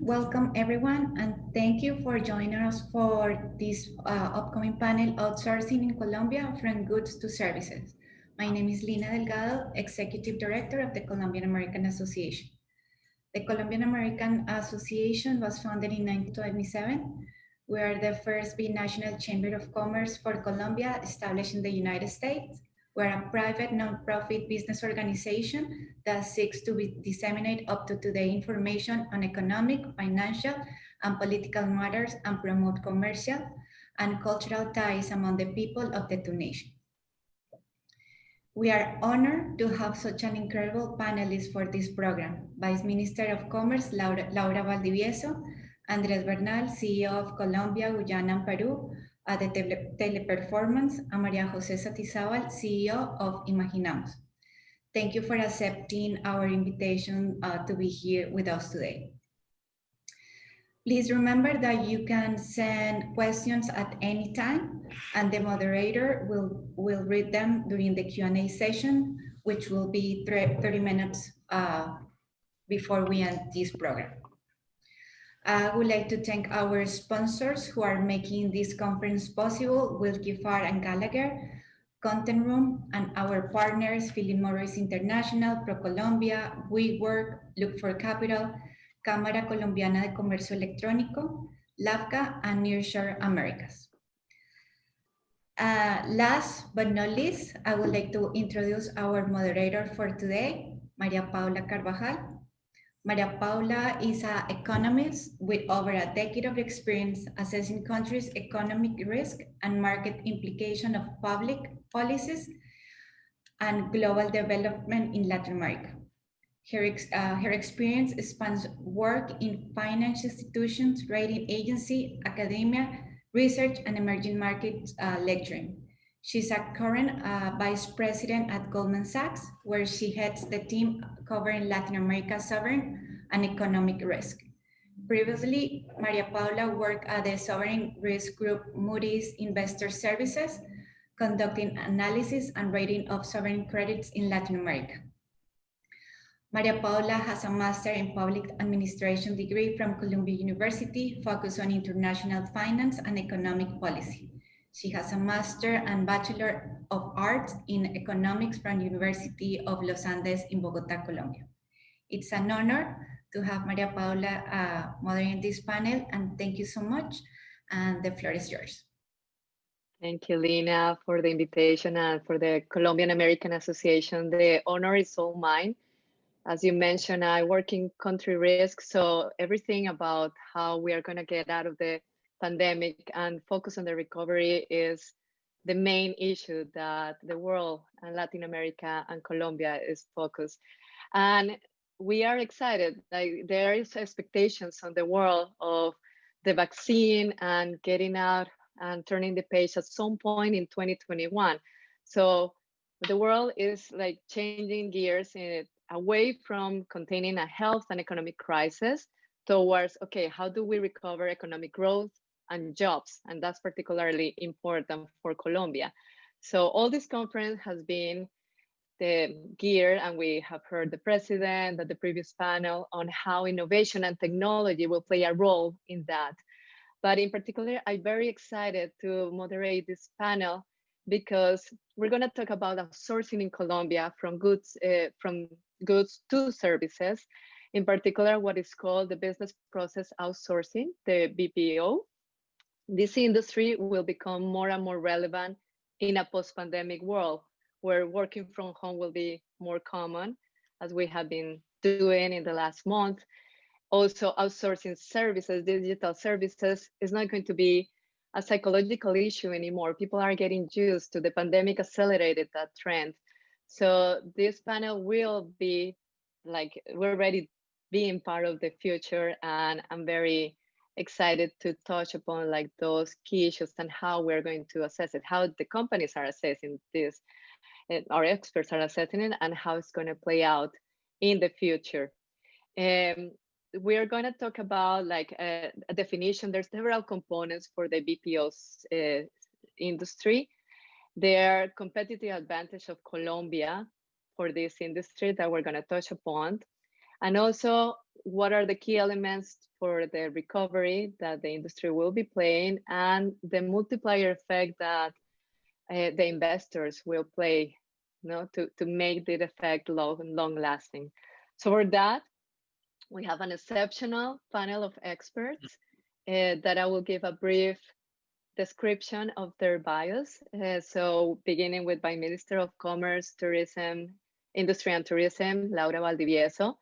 Welcome everyone, and thank you for joining us for this upcoming panel, Outsourcing in Colombia, from Goods to Services. My name is Lina Delgado, Executive Director of the Colombian American Association. The Colombian American Association was founded in 1927. We are the first binational chamber of commerce for Colombia established in the United States. We're a private nonprofit business organization that seeks to disseminate up to today information on economic, financial, and political matters and promote commercial and cultural ties among the people of the two nations. We are honored to have such an incredible panelist for this program: Vice Minister of Commerce, Laura Valdivieso, Andrés Bernal, CEO of Colombia, Guyana, and Peru, at the Teleperformance, and María Satizabal, CEO of Imaginamos. Thank you for accepting our invitation to be here with us today. Please remember that you can send questions at any time, and the moderator will read them during the Q&A session, which will be 30 minutes before we end this program. I would like to thank our sponsors who are making this conference possible: Wilkie Farr and Gallagher, Content Room, and our partners, Philip Morris International, ProColombia, WeWork, Look for Capital, Cámara Colombiana de Comercio Electrónico, LAFCA, and Nearshore Americas. Last but not least, I would like to introduce our moderator for today, María Paula Carvajal. María Paula is an economist with over a decade of experience assessing countries' economic risk and market implication of public policies and global development in Latin America. Her experience spans work in financial institutions, rating agency, academia, research, and emerging markets lecturing. She's a current vice president at Goldman Sachs, where she heads the team covering Latin America sovereign and economic risk. Previously, María Paula worked at the sovereign risk group Moody's Investor Services, conducting analysis and rating of sovereign credits in Latin America. María Paula has a Master in Public Administration degree from Columbia University, focused on international finance and economic policy. She has a Master and Bachelor of Arts in Economics from University of Los Andes in Bogotá, Colombia. It's an honor to have María Paula moderating this panel, and thank you so much, and the floor is yours. Thank you, Lina, for the invitation and for the Colombian American Association. The honor is all mine. As you mentioned, I work in country risk, so everything about how we are going to get out of the pandemic and focus on the recovery is the main issue that the world and Latin America and Colombia is focused. And we are excited. Like, there is expectations on the world of the vaccine and getting out and turning the page at some point in 2021. So the world is like changing gears away from containing a health and economic crisis towards, okay, how do we recover economic growth and jobs? And that's particularly important for Colombia. So all this conference has been the gear, and we have heard the president at the previous panel on how innovation and technology will play a role in that. But in particular, I'm very excited to moderate this panel because we're going to talk about outsourcing in Colombia from goods to services, in particular what is called the business process outsourcing, the BPO. This industry will become more and more relevant in a post-pandemic world where working from home will be more common, as we have been doing in the last month. Also, outsourcing services, digital services, is not going to be a psychological issue anymore. People are getting used to the pandemic, accelerated that trend. So this panel will be like, we're ready being part of the future, and I'm very excited to touch upon like those key issues and how we're going to assess it, how the companies are assessing this, our experts are assessing it, and how it's going to play out in the future. We are going to talk about like a definition. There's several components for the BPO industry. Their competitive advantage of Colombia for this industry that we're going to touch upon, and also what are the key elements for the recovery that the industry will be playing and the multiplier effect that the investors will play, to make the effect long lasting. So for that, we have an exceptional panel of experts that I will give a brief description of their bios. So beginning with by Minister of Commerce, Tourism, Industry and Tourism, Laura Valdivieso.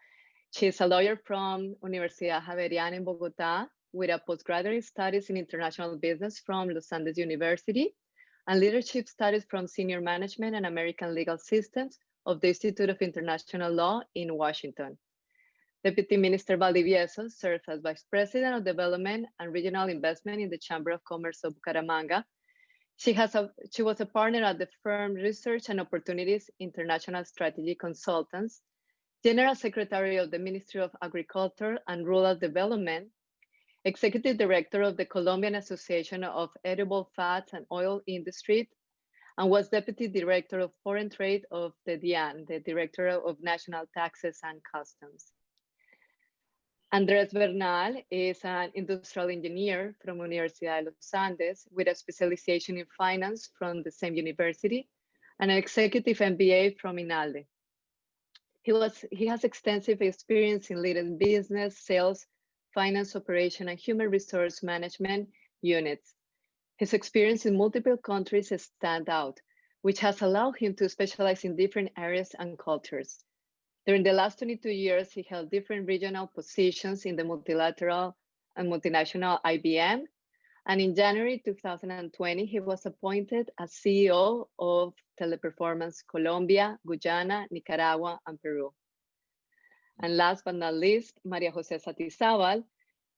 She's a lawyer from Universidad Javeriana in Bogota with a postgraduate studies in international business from Los Andes University and leadership studies from senior management and American legal systems of the Institute of International Law in Washington. Deputy Minister Valdivieso serves as Vice President of Development and Regional Investment in the Chamber of Commerce of Bucaramanga. She was a partner at the firm Research and Opportunities International Strategy Consultants, General Secretary of the Ministry of Agriculture and Rural Development, Executive Director of the Colombian Association of Edible Fats and Oil Industry, and was Deputy Director of Foreign Trade of the DIAN, the Director of National Taxes and Customs. Andrés Bernal is an industrial engineer from Universidad de los Andes with a specialization in finance from the same university and an executive MBA from INALDE. He has extensive experience in leading business, sales, finance operation, and human resource management units. His experience in multiple countries stand out, which has allowed him to specialize in different areas and cultures. During the last 22 years, he held different regional positions in the multilateral and multinational IBM. And in January 2020, he was appointed as CEO of Teleperformance Colombia, Guyana, Nicaragua, and Peru. And last but not least, María José Satizabal.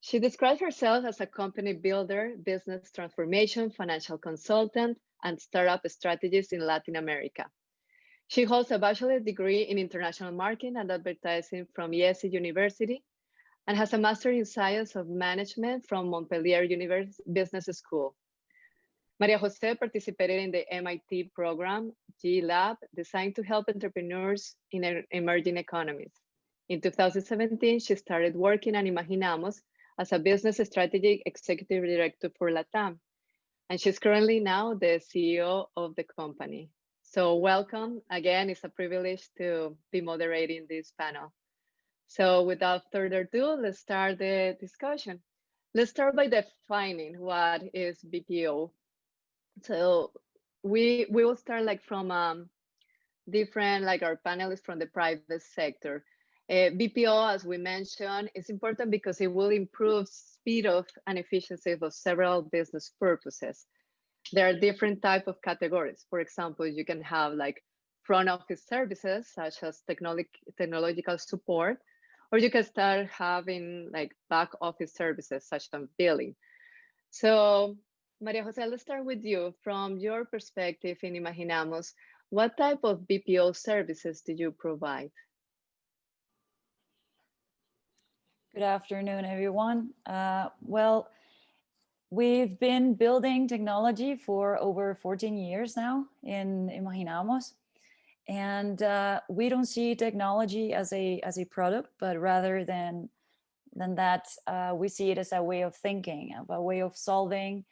She describes herself as a company builder, business transformation, financial consultant, and startup strategist in Latin America. She holds a bachelor's degree in international marketing and advertising from IESE University and has a master in science of management from Montpellier Business School. María José participated in the MIT program G Lab, designed to help entrepreneurs in emerging economies. In 2017, she started working at Imaginamos as a business strategy executive director for LATAM. And she's currently now the CEO of the company. So welcome again, it's a privilege to be moderating this panel. So without further ado, let's start the discussion. Let's start by defining what is BPO. So we will start from different, our panelists from the private sector. BPO, as we mentioned, is important because it will improve speed of and efficiency of several business purposes. There are different type of categories. For example, you can have front office services, such as technological support, or you can start having back office services, such as billing. So María José, let's start with you. From your perspective in Imaginamos, what type of BPO services do you provide? Good afternoon, everyone. Well, we've been building technology for over 14 years now in Imaginamos, and we don't see technology as a product, but rather than that, we see it as a way of thinking, a way of solving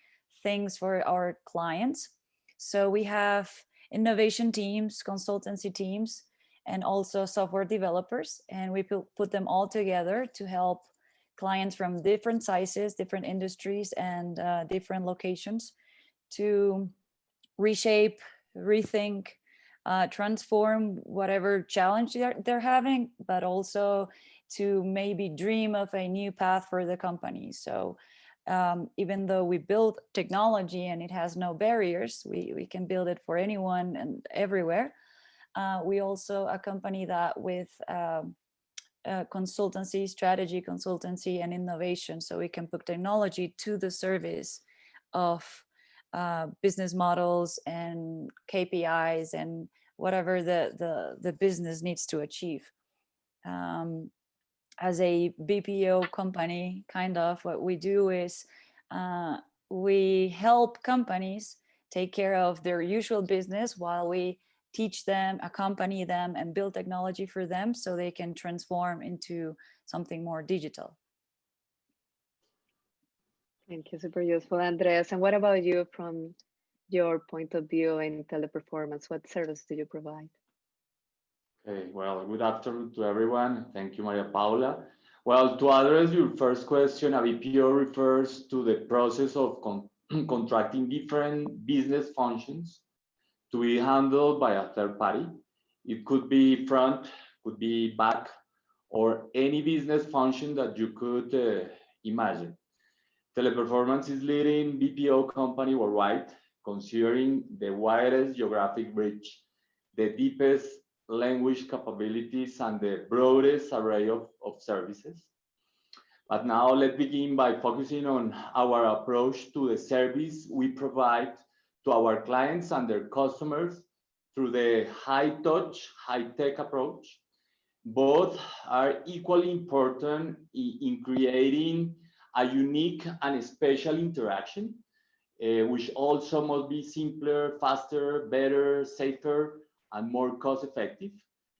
things for our clients. So we have innovation teams, consultancy teams, and also software developers, and we put them all together to help clients from different sizes, different industries, and different locations to reshape, rethink, transform whatever challenge they're having, but also to maybe dream of a new path for the company. So even though we build technology and it has no barriers, we can build it for anyone and everywhere. We also accompany that with consultancy, strategy consultancy, and innovation, so we can put technology to the service of business models and KPIs and whatever the business needs to achieve. As a BPO company, kind of what we do is we help companies take care of their usual business while we teach them, accompany them, and build technology for them so they can transform into something more digital. Thank you, super useful, Andres. And what about you from your point of view in Teleperformance? What service do you provide? Okay, well, good afternoon to everyone. Thank you, Maria Paula. Well, to address your first question, a BPO refers to the process of contracting different business functions to be handled by a third party. It could be front, could be back, or any business function that you could imagine. Teleperformance is leading BPO company worldwide, considering the widest geographic reach, the deepest language capabilities, and the broadest array of services. But now let's begin by focusing on our approach to the service we provide to our clients and their customers through the high touch, high tech approach. Both are equally important in creating a unique and special interaction, which also must be simpler, faster, better, safer, and more cost effective,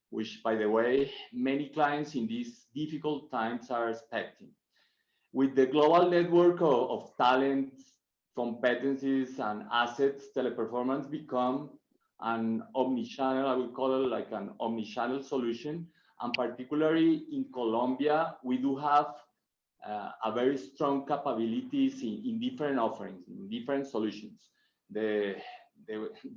which, by the way, many clients in these difficult times are expecting. With the global network of talents, competencies, and assets, Teleperformance become an omnichannel, I would call it like an omnichannel solution. And particularly in Colombia, we do have a very strong capabilities in different offerings, in different solutions. The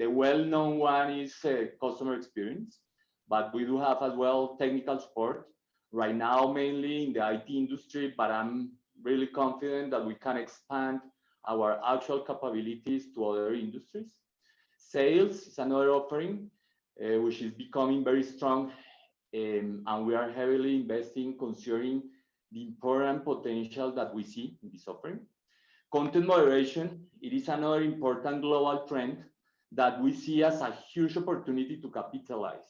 well-known one is customer experience, but we do have as well technical support. Right now, mainly in the IT industry, but I'm really confident that we can expand our actual capabilities to other industries. Sales is another offering, which is becoming very strong, and we are heavily investing considering the important potential that we see in this offering. Content moderation, it is another important global trend that we see as a huge opportunity to capitalize.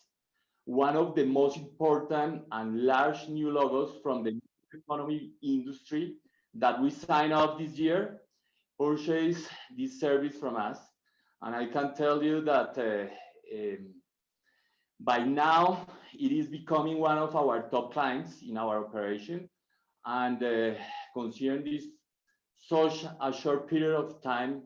One of the most important and large new logos from the economy industry that we signed up this year purchased this service from us. And I can tell you that by now, it is becoming one of our top clients in our operation. And considering this such a short period of time,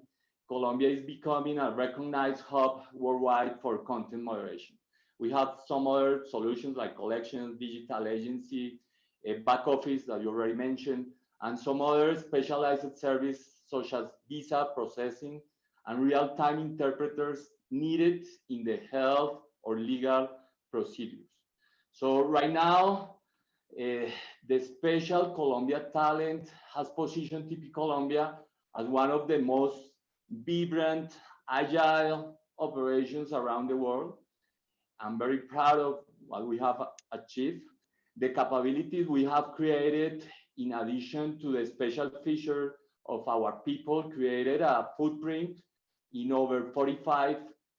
Colombia is becoming a recognized hub worldwide for content moderation. We have some other solutions like collections, digital agency, a back office that you already mentioned, and some other specialized service such as visa processing and real-time interpreters needed in the health or legal procedures. So right now, the special Colombia talent has positioned TP Colombia as one of the most vibrant, agile operations around the world. I'm very proud of what we have achieved. The capabilities we have created, in addition to the special feature of our people, created a footprint in over 45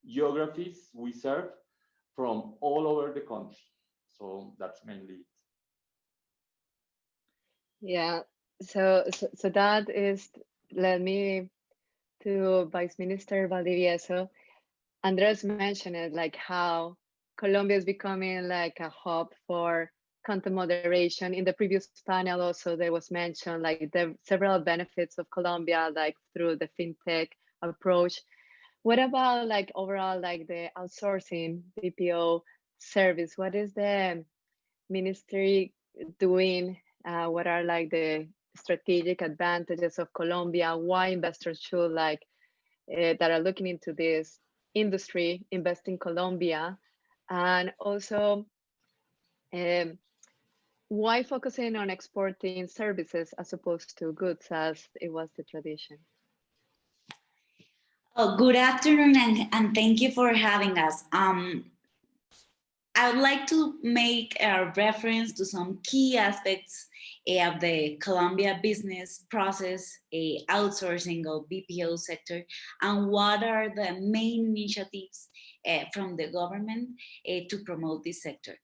geographies we serve from all over the country. So that's mainly it. Yeah, so that is, led me to Vice Minister Valdivieso. Andres mentioned it, like how Colombia is becoming like a hub for content moderation. In the previous panel also there was mentioned like the several benefits of Colombia, like through the fintech approach. What about like overall like the outsourcing BPO service? What is the ministry doing? What are like the strategic advantages of Colombia? Why investors should like that are looking into this industry invest in Colombia? And also, why focusing on exporting services as opposed to goods as it was the tradition? Oh, good afternoon, and thank you for having us. I would like to make a reference to some key aspects of the Colombia business process, outsourcing of BPO sector, and what are the main initiatives from the government to promote this sector.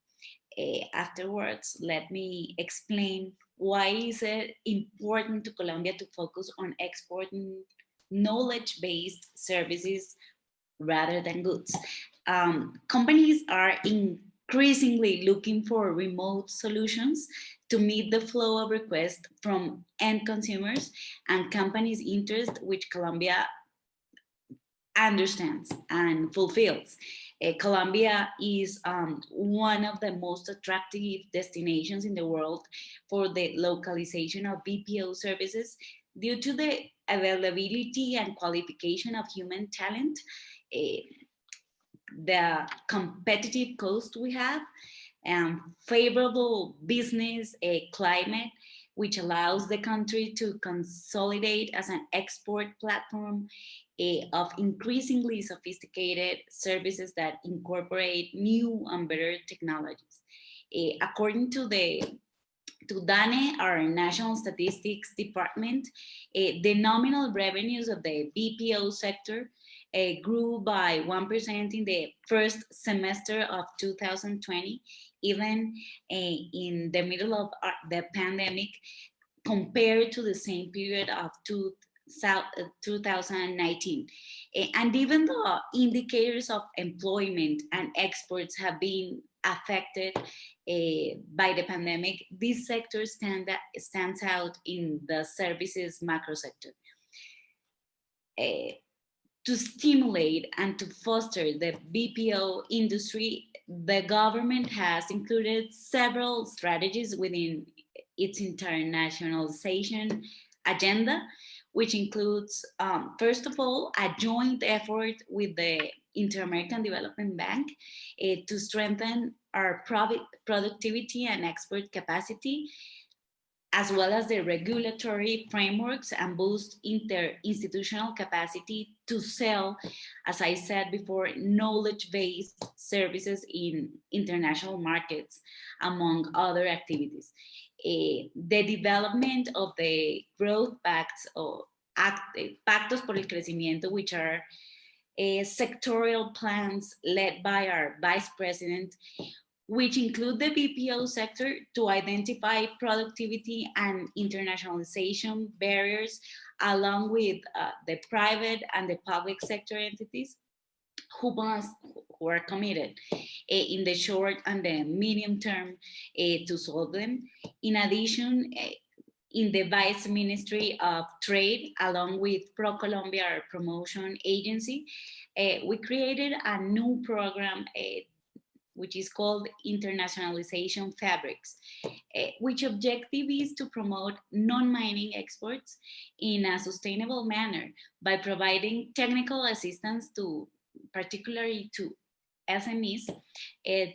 Afterwards, let me explain why is it important to Colombia to focus on exporting knowledge-based services rather than goods. Companies are increasingly looking for remote solutions to meet the flow of requests from end consumers and companies' interest, which Colombia understands and fulfills. Colombia is one of the most attractive destinations in the world for the localization of BPO services due to the availability and qualification of human talent, the competitive cost we have, and favorable business climate, which allows the country to consolidate as an export platform of increasingly sophisticated services that incorporate new and better technologies. According to DANE, our National Statistics Department, the nominal revenues of the BPO sector grew by 1% in the first semester of 2020, even in the middle of the pandemic, compared to the same period of 2019. And even though indicators of employment and exports have been affected by the pandemic, this sector stands out in the services macro sector. To stimulate and to foster the BPO industry, the government has included several strategies within its internationalization agenda, which includes, first of all, a joint effort with the Inter-American Development Bank to strengthen our productivity and export capacity, as well as the regulatory frameworks and boost interinstitutional capacity to sell, as I said before, knowledge-based services in international markets, among other activities. The development of the growth pacts or Pactos por el Crecimiento, which are sectorial plans led by our Vice President, which include the BPO sector to identify productivity and internationalization barriers, along with the private and the public sector entities who are committed in the short and the medium term to solve them. In addition, in the Vice Ministry of Trade, along with ProColombia, our promotion agency, we created a new program which is called Internationalization Fabrics, which objective is to promote non-mining exports in a sustainable manner by providing technical assistance to, particularly to SMEs,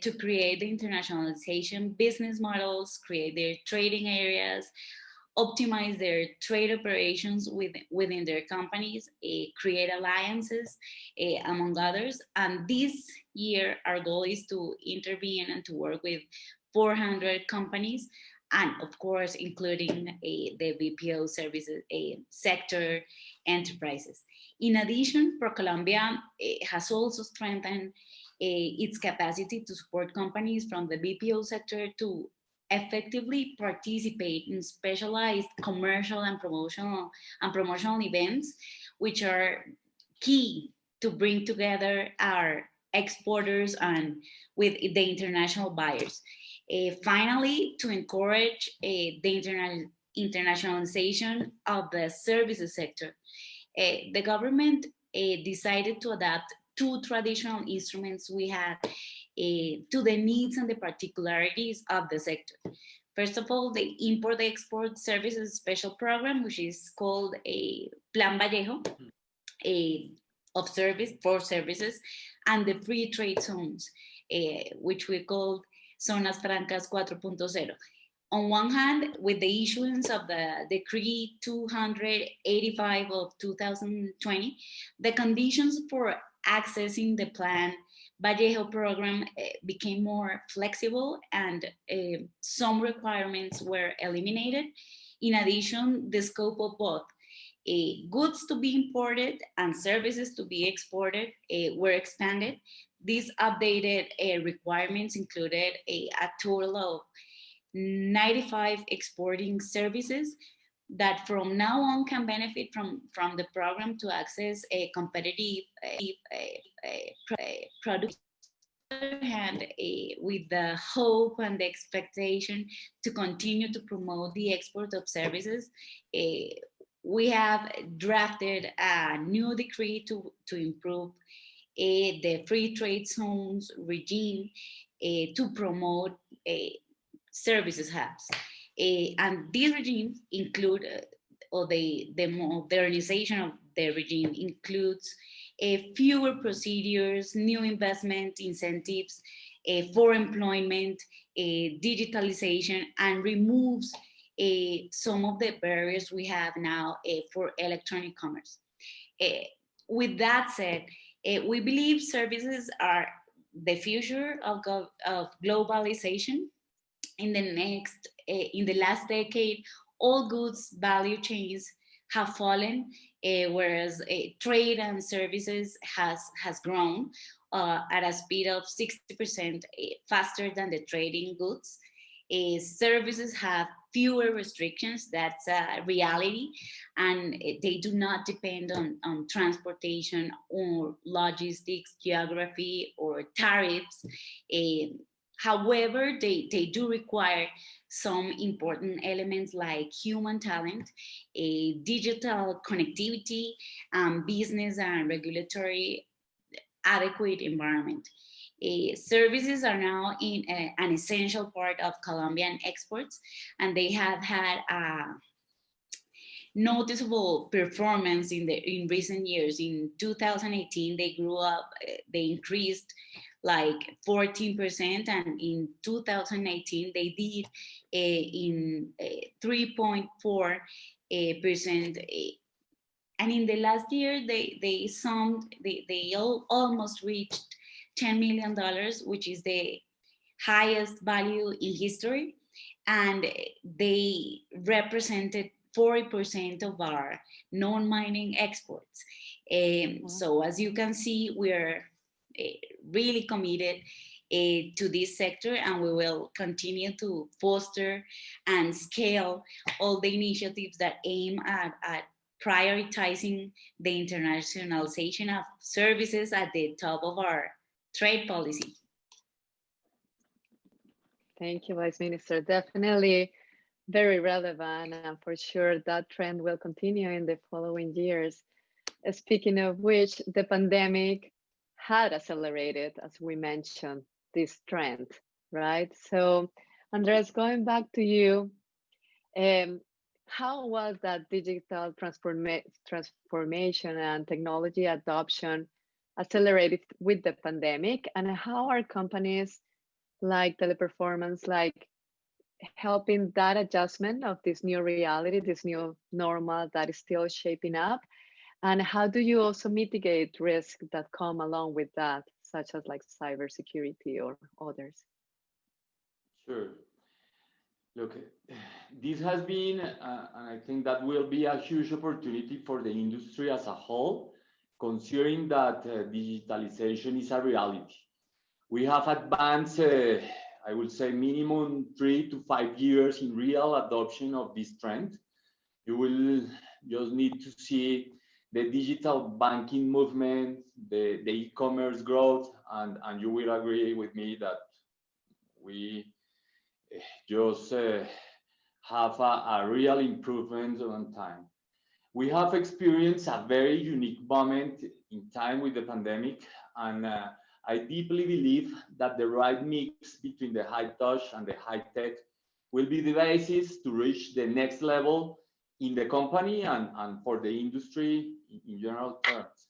to create the internationalization business models, create their trading areas, optimize their trade operations within their companies, create alliances, among others. And this year, our goal is to intervene and to work with 400 companies, and of course, including the BPO services sector enterprises. In addition, ProColombia has also strengthened its capacity to support companies from the BPO sector to effectively participate in specialized commercial and promotional events, which are key to bring together our exporters and with the international buyers. Finally, to encourage the internationalization of the services sector, the government decided to adapt two traditional instruments we had to the needs and the particularities of the sector. First of all, the Import-Export Services Special Program, which is called a Plan Vallejo of service for services, and the free trade zones, which we call Zonas Francas 4.0. On one hand, with the issuance of the Decree 285 of 2020, the conditions for accessing the Plan Vallejo program became more flexible, and some requirements were eliminated. In addition, the scope of both goods to be imported and services to be exported were expanded. These updated requirements included a total of 95 exporting services that from now on can benefit from the program to access a competitive product hand, with the hope and the expectation to continue to promote the export of services, we have drafted a new decree to improve the free trade zones regime to promote services hubs. And these regimes include, or the modernization of the regime includes fewer procedures, new investment incentives for employment, digitalization, and removes some of the barriers we have now for electronic commerce. With that said, we believe services are the future of globalization. In the last decade, all goods value chains have fallen, whereas trade and services has grown at a speed of 60% faster than the trading goods. Services have fewer restrictions, that's a reality, and they do not depend on transportation or logistics, geography, or tariffs. However, they do require some important elements like human talent, digital connectivity, business and regulatory adequate environment. Services are now an essential part of Colombian exports, and they have had a noticeable performance in recent years. In 2018, they grew up, they increased like 14%, and in 2019 they did in 3.4%. And in the last year, they almost reached $10 million, which is the highest value in history. And they represented 40% of our non-mining exports. So as you can see, we're really committed to this sector, and we will continue to foster and scale all the initiatives that aim at prioritizing the internationalization of services at the top of our trade policy. Thank you, Vice Minister. Definitely very relevant, and for sure that trend will continue in the following years. Speaking of which, the pandemic had accelerated, as we mentioned, this trend, right? So, Andrés, going back to you, how was that digital transformation and technology adoption accelerated with the pandemic, and how are companies like Teleperformance helping that adjustment of this new reality, this new normal that is still shaping up? And how do you also mitigate risks that come along with that, such as like cybersecurity or others? Sure. Look, this has been, and I think that will be a huge opportunity for the industry as a whole, considering that digitalization is a reality. We have advanced, I would say, minimum 3 to 5 years in real adoption of this trend. You will just need to see the digital banking movement, the e-commerce growth, and you will agree with me that we just have a real improvement on time. We have experienced a very unique moment in time with the pandemic, and I deeply believe that the right mix between the high touch and the high tech will be the basis to reach the next level in the company and for the industry in general terms.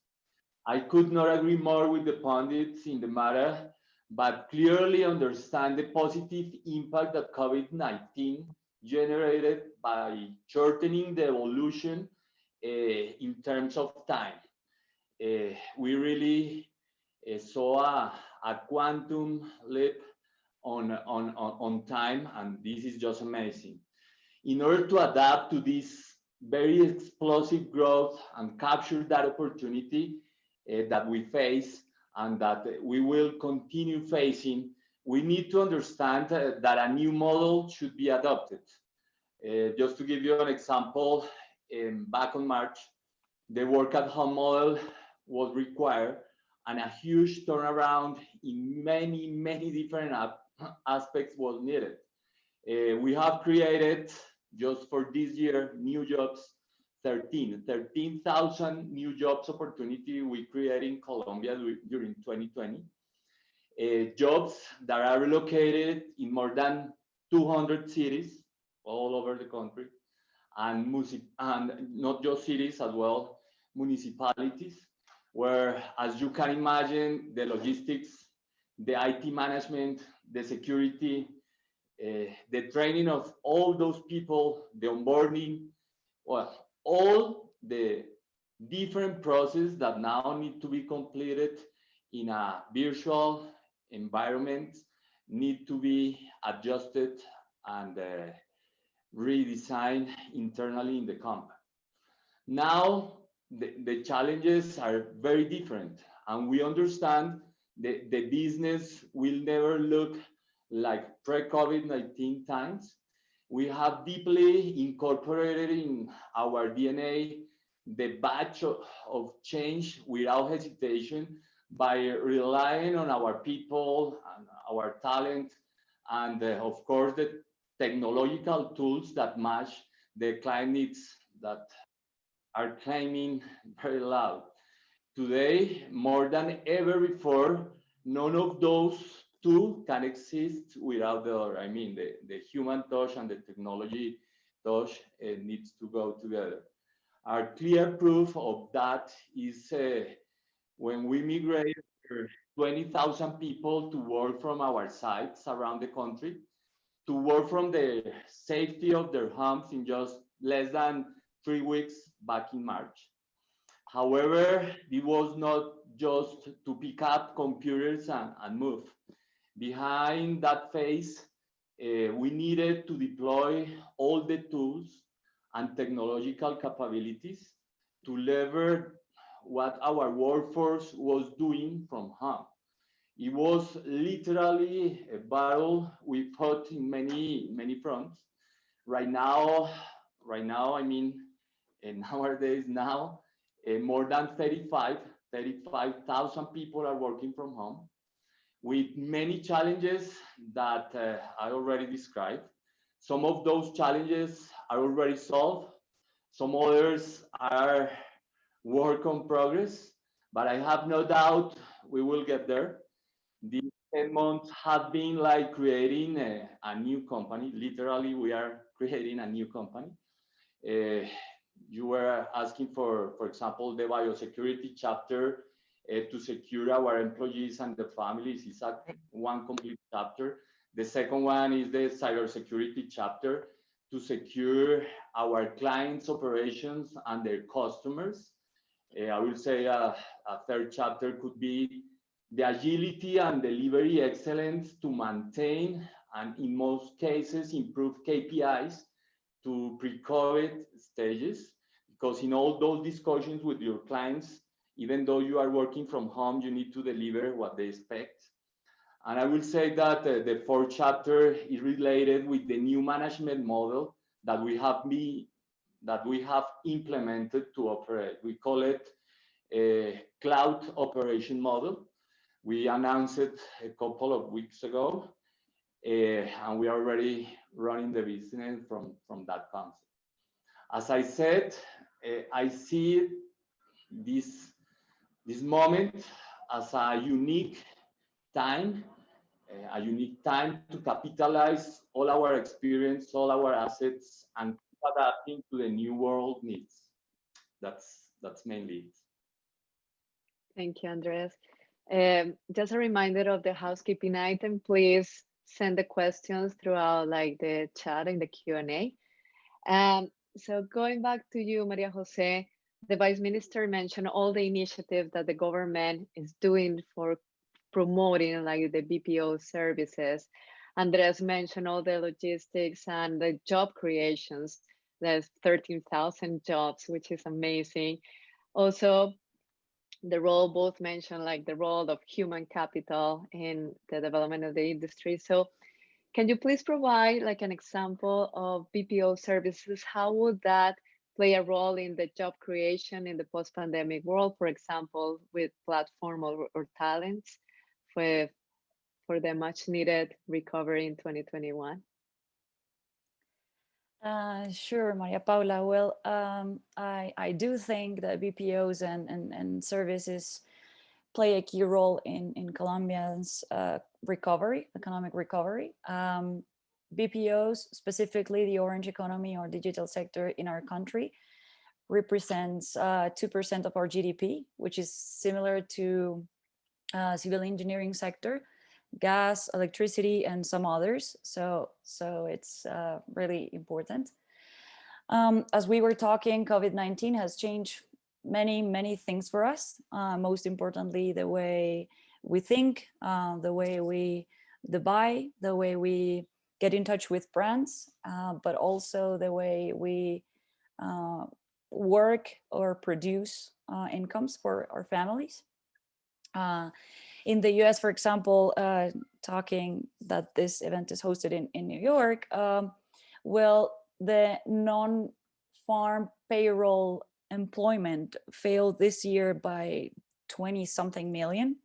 I could not agree more with the pundits in the matter, but clearly understand the positive impact that COVID-19 generated by shortening the evolution in terms of time. We really saw a quantum leap on time, and this is just amazing. In order to adapt to this very explosive growth and capture that opportunity that we face and that we will continue facing, we need to understand that a new model should be adopted. Just to give you an example, back on March, the work at home model was required, and a huge turnaround in many, many different aspects was needed. We have created, just for this year, new jobs, 13,000 new jobs opportunity we created in Colombia during 2020. Jobs that are located in more than 200 cities all over the country, and not just cities as well, municipalities, where, as you can imagine, the logistics, the IT management, the security, the training of all those people, the onboarding, well, all the different processes that now need to be completed in a virtual environment need to be adjusted and redesigned internally in the company. Now, the challenges are very different, and we understand the business will never look like pre-COVID-19 times. We have deeply incorporated in our DNA the batch of change without hesitation by relying on our people and our talent, and of course the technological tools that match the client needs that are claiming very loud. Today, more than ever before, none of those two can exist without the other. I mean, the human touch and the technology touch needs to go together. Our clear proof of that is when we migrated 20,000 people to work from our sites around the country, to work from the safety of their homes in just less than 3 weeks back in March. However, it was not just to pick up computers and move. Behind that phase, we needed to deploy all the tools and technological capabilities to leverage what our workforce was doing from home. It was literally a battle we fought in many fronts. Right now, I mean, nowadays now, more than 35,000 people are working from home with many challenges that I already described. Some of those challenges are already solved. Some others are work in progress, but I have no doubt we will get there. These 10 months have been like creating a new company. Literally, we are creating a new company. You were asking for example, the biosecurity chapter to secure our employees and their families is one complete chapter. The second one is the cybersecurity chapter to secure our clients' operations and their customers. I will say a third chapter could be the agility and delivery excellence to maintain and in most cases improve KPIs to pre-COVID stages, because in all those discussions with your clients, even though you are working from home, you need to deliver what they expect. And I will say that the fourth chapter is related with the new management model that we have implemented to operate. We call it a cloud operation model. We announced it a couple of weeks ago, and we are already running the business from that concept. As I said, I see this moment as a unique time to capitalize all our experience, all our assets, and keep adapting to the new world needs. That's mainly it. Thank you, Andres. Just a reminder of the housekeeping item, please send the questions throughout like the chat and the Q&A. So going back to you, Maria Jose, the Vice Minister mentioned all the initiatives that the government is doing for promoting like the BPO services. Andres mentioned all the logistics and the job creations. There's 13,000 jobs, which is amazing. Also, the role both mentioned like the role of human capital in the development of the industry. So can you please provide like an example of BPO services? How would that play a role in the job creation in the post-pandemic world, for example, with platform or talents for the much needed recovery in 2021? Sure, Maria Paula. Well, I do think that BPOs and services play a key role in Colombia's recovery, economic recovery. BPOs, specifically the orange economy or digital sector in our country, represents 2% of our GDP, which is similar to civil engineering sector, gas, electricity, and some others. So it's really important. As we were talking, COVID-19 has changed many things for us. Most importantly, the way we think, the way we buy, the way we get in touch with brands, but also the way we work or produce incomes for our families. In the US, for example, talking that this event is hosted in New York, well, the non-farm payroll employment failed this year by 20 something million.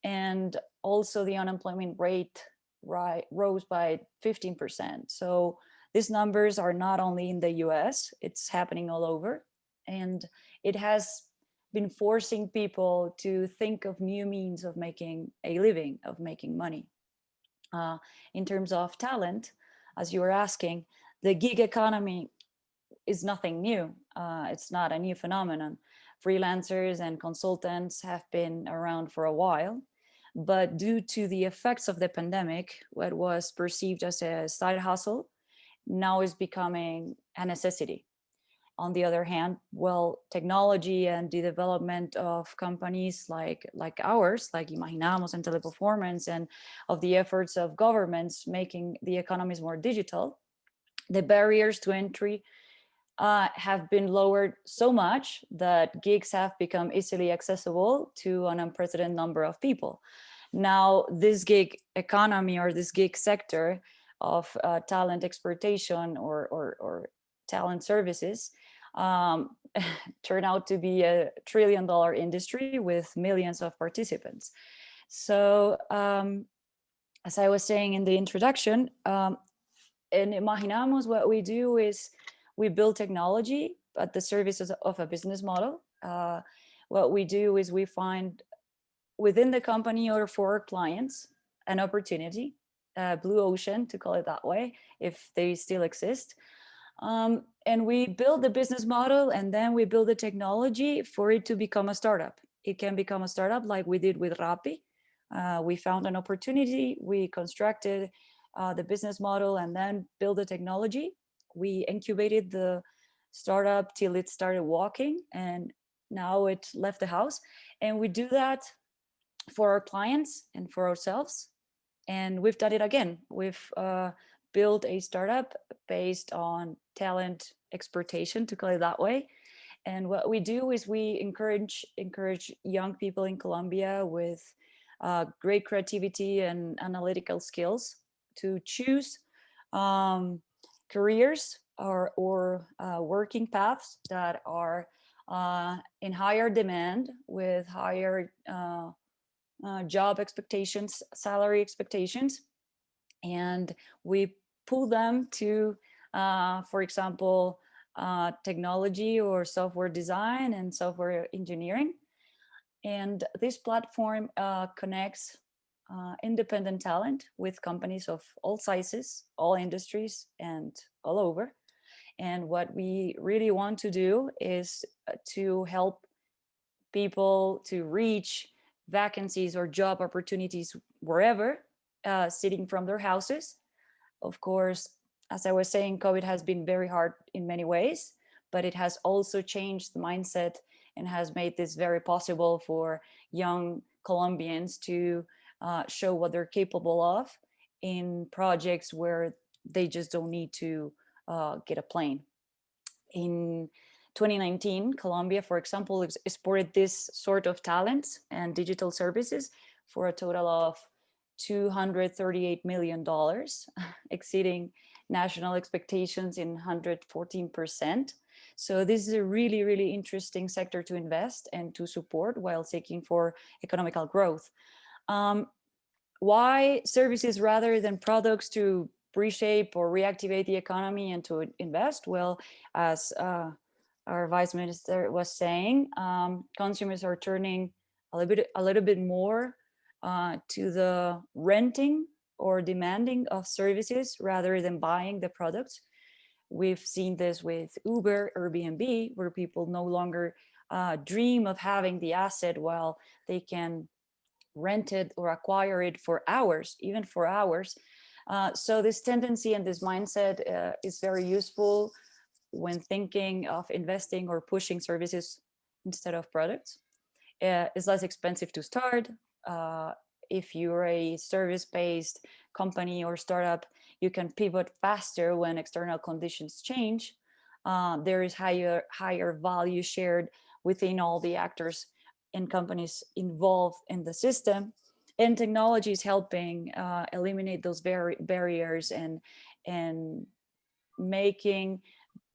And also the unemployment rate rose by 15%. So these numbers are not only in the US, it's happening all over. And it has been forcing people to think of new means of making a living, of making money. In terms of talent, as you were asking, the gig economy is nothing new. It's not a new phenomenon. Freelancers and consultants have been around for a while, but due to the effects of the pandemic, what was perceived as a side hustle now is becoming a necessity. On the other hand, well, technology and the development of companies like ours, like Imaginamos and Teleperformance, and of the efforts of governments making the economies more digital, the barriers to entry have been lowered so much that gigs have become easily accessible to an unprecedented number of people. Now, this gig economy or this gig sector of talent exportation or talent services turn out to be a $1 trillion industry with millions of participants. So as I was saying in the introduction, in Imaginamos, what we do is we build technology at the service of a business model. What we do is we find within the company or for our clients an opportunity, blue ocean to call it that way, if they still exist. And we build the business model and then we build the technology for it to become a startup. It can become a startup like we did with Rappi. We found an opportunity, we constructed the business model and then build the technology. We incubated the startup till it started walking and now it left the house. And we do that for our clients and for ourselves. And we've done it again. We've built a startup based on talent exportation, to call it that way. And what we do is we encourage young people in Colombia with great creativity and analytical skills to choose careers or working paths that are in higher demand with higher job expectations, salary expectations. And we pull them to, for example, technology or software design and software engineering. And this platform connects independent talent with companies of all sizes, all industries, and all over. And what we really want to do is to help people to reach vacancies or job opportunities wherever, sitting from their houses. Of course, as I was saying, COVID has been very hard in many ways, but it has also changed the mindset and has made this very possible for young Colombians to show what they're capable of in projects where they just don't need to get a plane. In 2019, Colombia, for example, exported this sort of talents and digital services for a total of $238 million, exceeding national expectations in 114%. So this is a really, really interesting sector to invest and to support while seeking for economical growth. Why services rather than products to reshape or reactivate the economy and to invest? Well, as our vice minister was saying, consumers are turning a little bit more to the renting or demanding of services rather than buying the products. We've seen this with Uber, Airbnb, where people no longer dream of having the asset while they can rent it or acquire it for hours, even for hours. So this tendency and this mindset is very useful when thinking of investing or pushing services instead of products. It's less expensive to start. If you're a service-based company or startup, you can pivot faster when external conditions change. There is higher value shared within all the actors and companies involved in the system. And technology is helping eliminate those barriers and making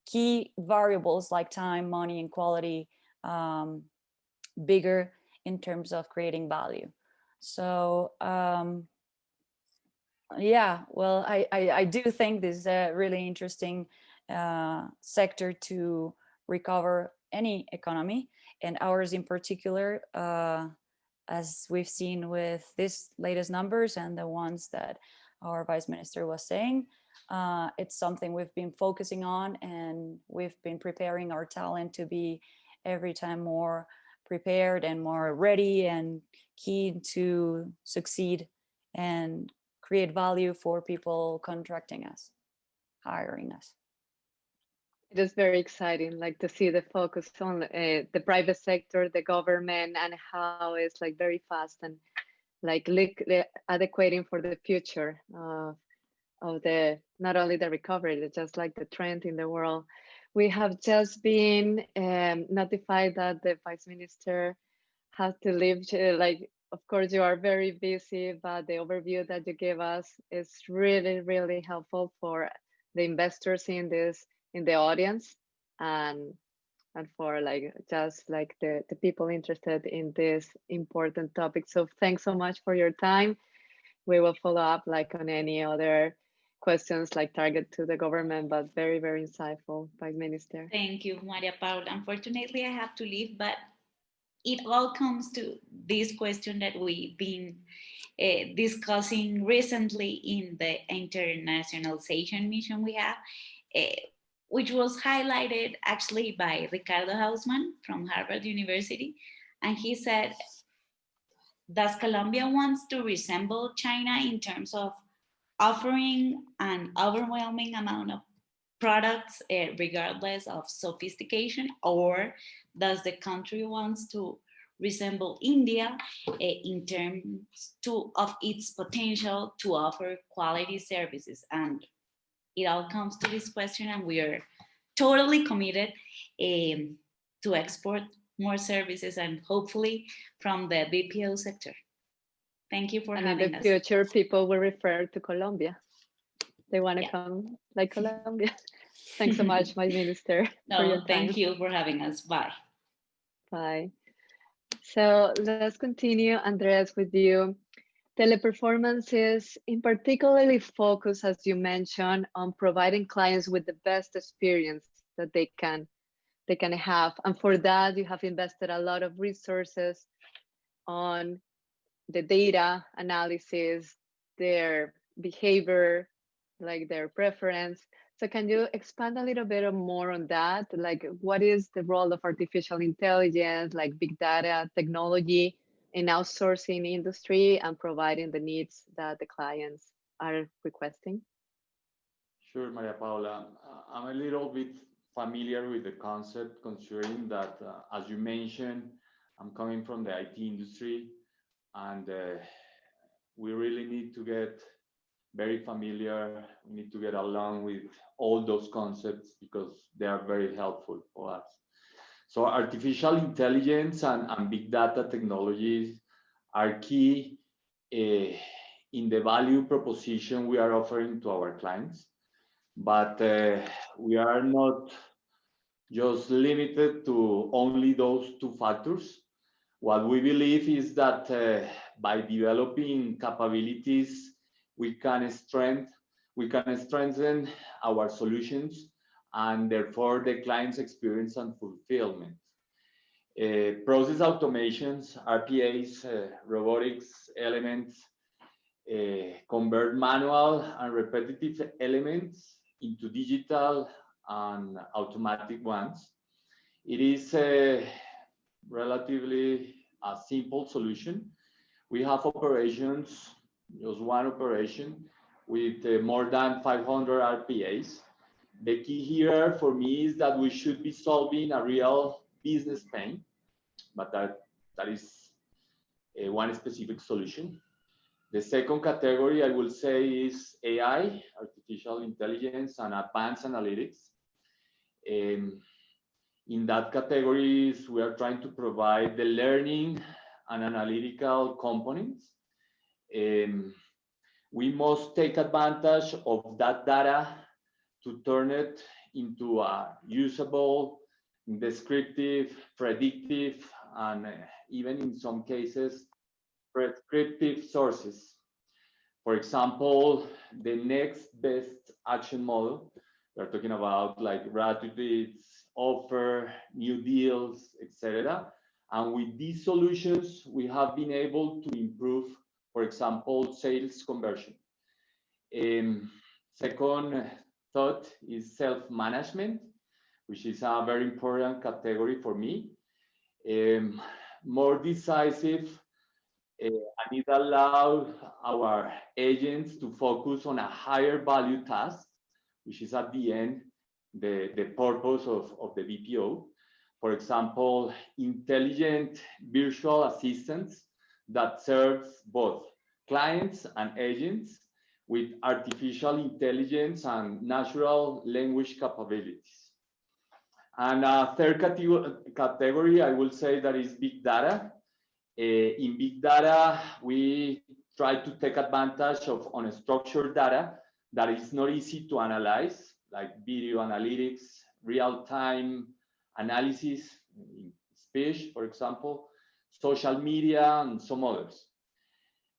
key variables like time, money, and quality bigger in terms of creating value. So yeah, well, I do think this is a really interesting sector to recover any economy, and ours in particular, as we've seen with this latest numbers and the ones that our vice minister was saying. It's something we've been focusing on, and we've been preparing our talent to be every time more prepared and more ready and keen to succeed and create value for people contracting us, hiring us. It is very exciting, like to see the focus on the private sector, the government, and how it's like very fast and like adequating for the future of the not only the recovery, but just like the trend in the world. We have just been notified that the vice minister has to leave. Like, of course, you are very busy, but the overview that you gave us is really, really helpful for the investors in the audience and for like just like the people interested in this important topic. So thanks so much for your time. We will follow up like on any other questions like target to the government, but very, very insightful, Vice Minister. Thank you, Maria Paula. Unfortunately, I have to leave, but it all comes to this question that we've been discussing recently in the internationalization mission we have, which was highlighted actually by Ricardo Hausman from Harvard University. And he said, does Colombia wants to resemble China in terms of offering an overwhelming amount of products regardless of sophistication, or does the country wants to resemble India in terms of its potential to offer quality services? And it all comes to this question, and we are totally committed to export more services and hopefully from the BPO sector. Thank you for having us. And in the future, people will refer to Colombia. They want to come like Colombia. Thanks so much, my minister. No, thank you for having us. Bye. Bye. So let's continue, Andrés, with you. Teleperformance is in particularly focused, as you mentioned, on providing clients with the best experience that they can have. And for that, you have invested a lot of resources on the data analysis, their behavior, like their preference. So can you expand a little bit more on that? Like, what is the role of artificial intelligence, like big data technology in outsourcing industry and providing the needs that the clients are requesting? Sure, Maria Paula. I'm a little bit familiar with the concept, considering that, as you mentioned, I'm coming from the IT industry, and we really need to get very familiar. We need to get along with all those concepts because they are very helpful for us. So artificial intelligence and big data technologies are key in the value proposition we are offering to our clients, but we are not just limited to only those two factors. What we believe is that by developing capabilities, we can strengthen our solutions and therefore the client's experience and fulfillment. Process automations, RPAs, robotics elements, convert manual and repetitive elements into digital and automatic ones. It is relatively a simple solution. We have operations, just one operation with more than 500 RPAs. The key here for me is that we should be solving a real business pain, but that is one specific solution. The second category I will say is AI, artificial intelligence, and advanced analytics. In that categories, we are trying to provide the learning and analytical components. We must take advantage of that data to turn it into a usable, descriptive, predictive, and even in some cases, prescriptive sources. For example, the next best action model, we're talking about like gratuities, offer, new deals, etc. And with these solutions, we have been able to improve, for example, sales conversion. Second thought is self-management, which is a very important category for me. More decisive, and it allows our agents to focus on a higher value task, which is at the end the purpose of the BPO. For example, intelligent virtual assistants that serves both clients and agents with artificial intelligence and natural language capabilities. And a third category, I will say that is big data. In big data, we try to take advantage of unstructured data that is not easy to analyze, like video analytics, real-time analysis, in speech, for example, social media, and some others.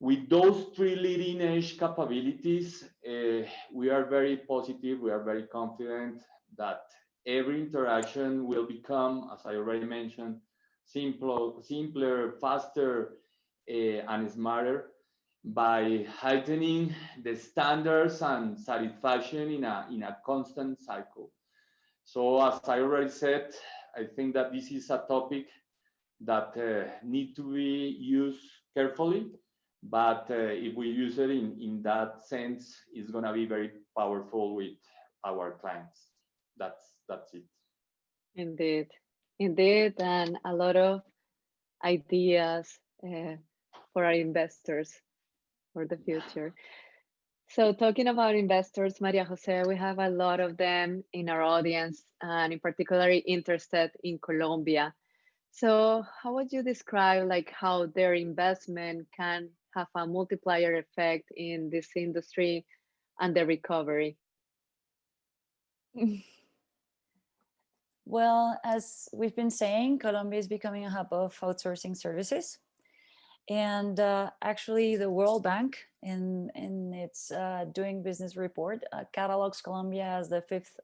With those three leading edge capabilities, we are very positive, we are very confident that every interaction will become, as I already mentioned, simpler, faster, and smarter by heightening the standards and satisfaction in a constant cycle. So as I already said, I think that this is a topic that need to be used carefully, but if we use it in that sense, it's gonna be very powerful with our clients. That's it. Indeed, indeed, and a lot of ideas for our investors for the future. So talking about investors, Maria Jose, we have a lot of them in our audience and in particular interested in Colombia. So how would you describe like how their investment can have a multiplier effect in this industry and the recovery? Well, as we've been saying, Colombia is becoming a hub of outsourcing services. And actually, the World Bank, in its Doing Business report, catalogs Colombia as the 5th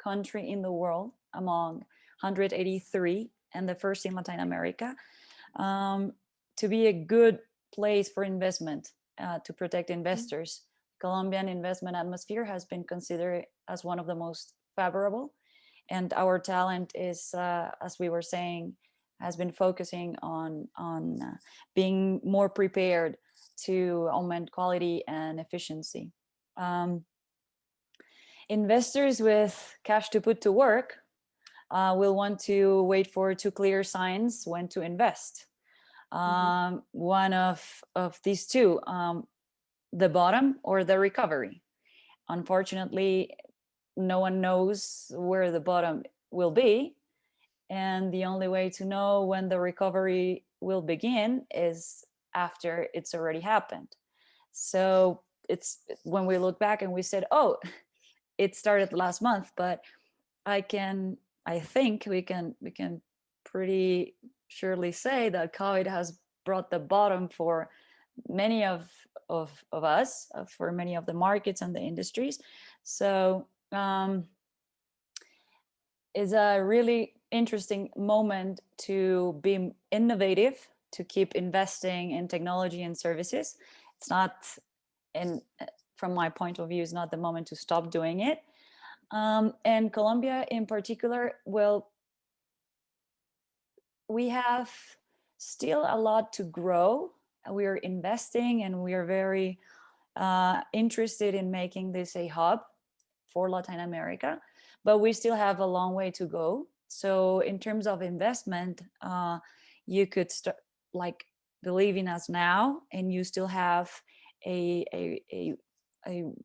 country in the world among 183 and the first in Latin America to be a good place for investment, to protect investors. Colombian investment atmosphere has been considered as one of the most favorable. And our talent is, as we were saying, has been focusing on being more prepared to augment quality and efficiency. Investors with cash to put to work will want to wait for 2 clear signs when to invest. One of these two, the bottom or the recovery. Unfortunately, no one knows where the bottom will be. And the only way to know when the recovery will begin is after it's already happened. So it's when we look back and we said, oh, it started last month, but I can I think we can pretty surely say that COVID has brought the bottom for many of us, for many of the markets and the industries. So it's a really interesting moment to be innovative, to keep investing in technology and services. It's not, from my point of view, is not the moment to stop doing it. And Colombia in particular, well, we have still a lot to grow. We are investing and we are very interested in making this a hub for Latin America, but we still have a long way to go. So in terms of investment, you could start like believe in us now, and you still have a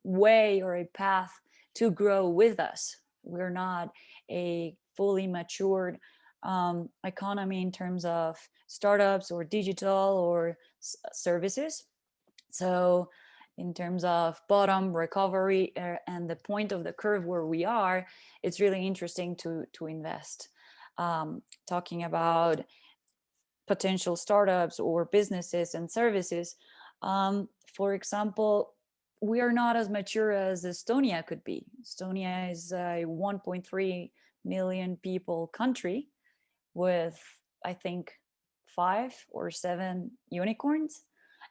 way or a path to grow with us. We're not a fully matured economy in terms of startups or digital or services. So in terms of bottom recovery and the point of the curve where we are, it's really interesting to invest. Talking about potential startups or businesses and services, for example, we are not as mature as Estonia could be. Estonia is a 1.3 million people country with, I think, 5 or 7 unicorns.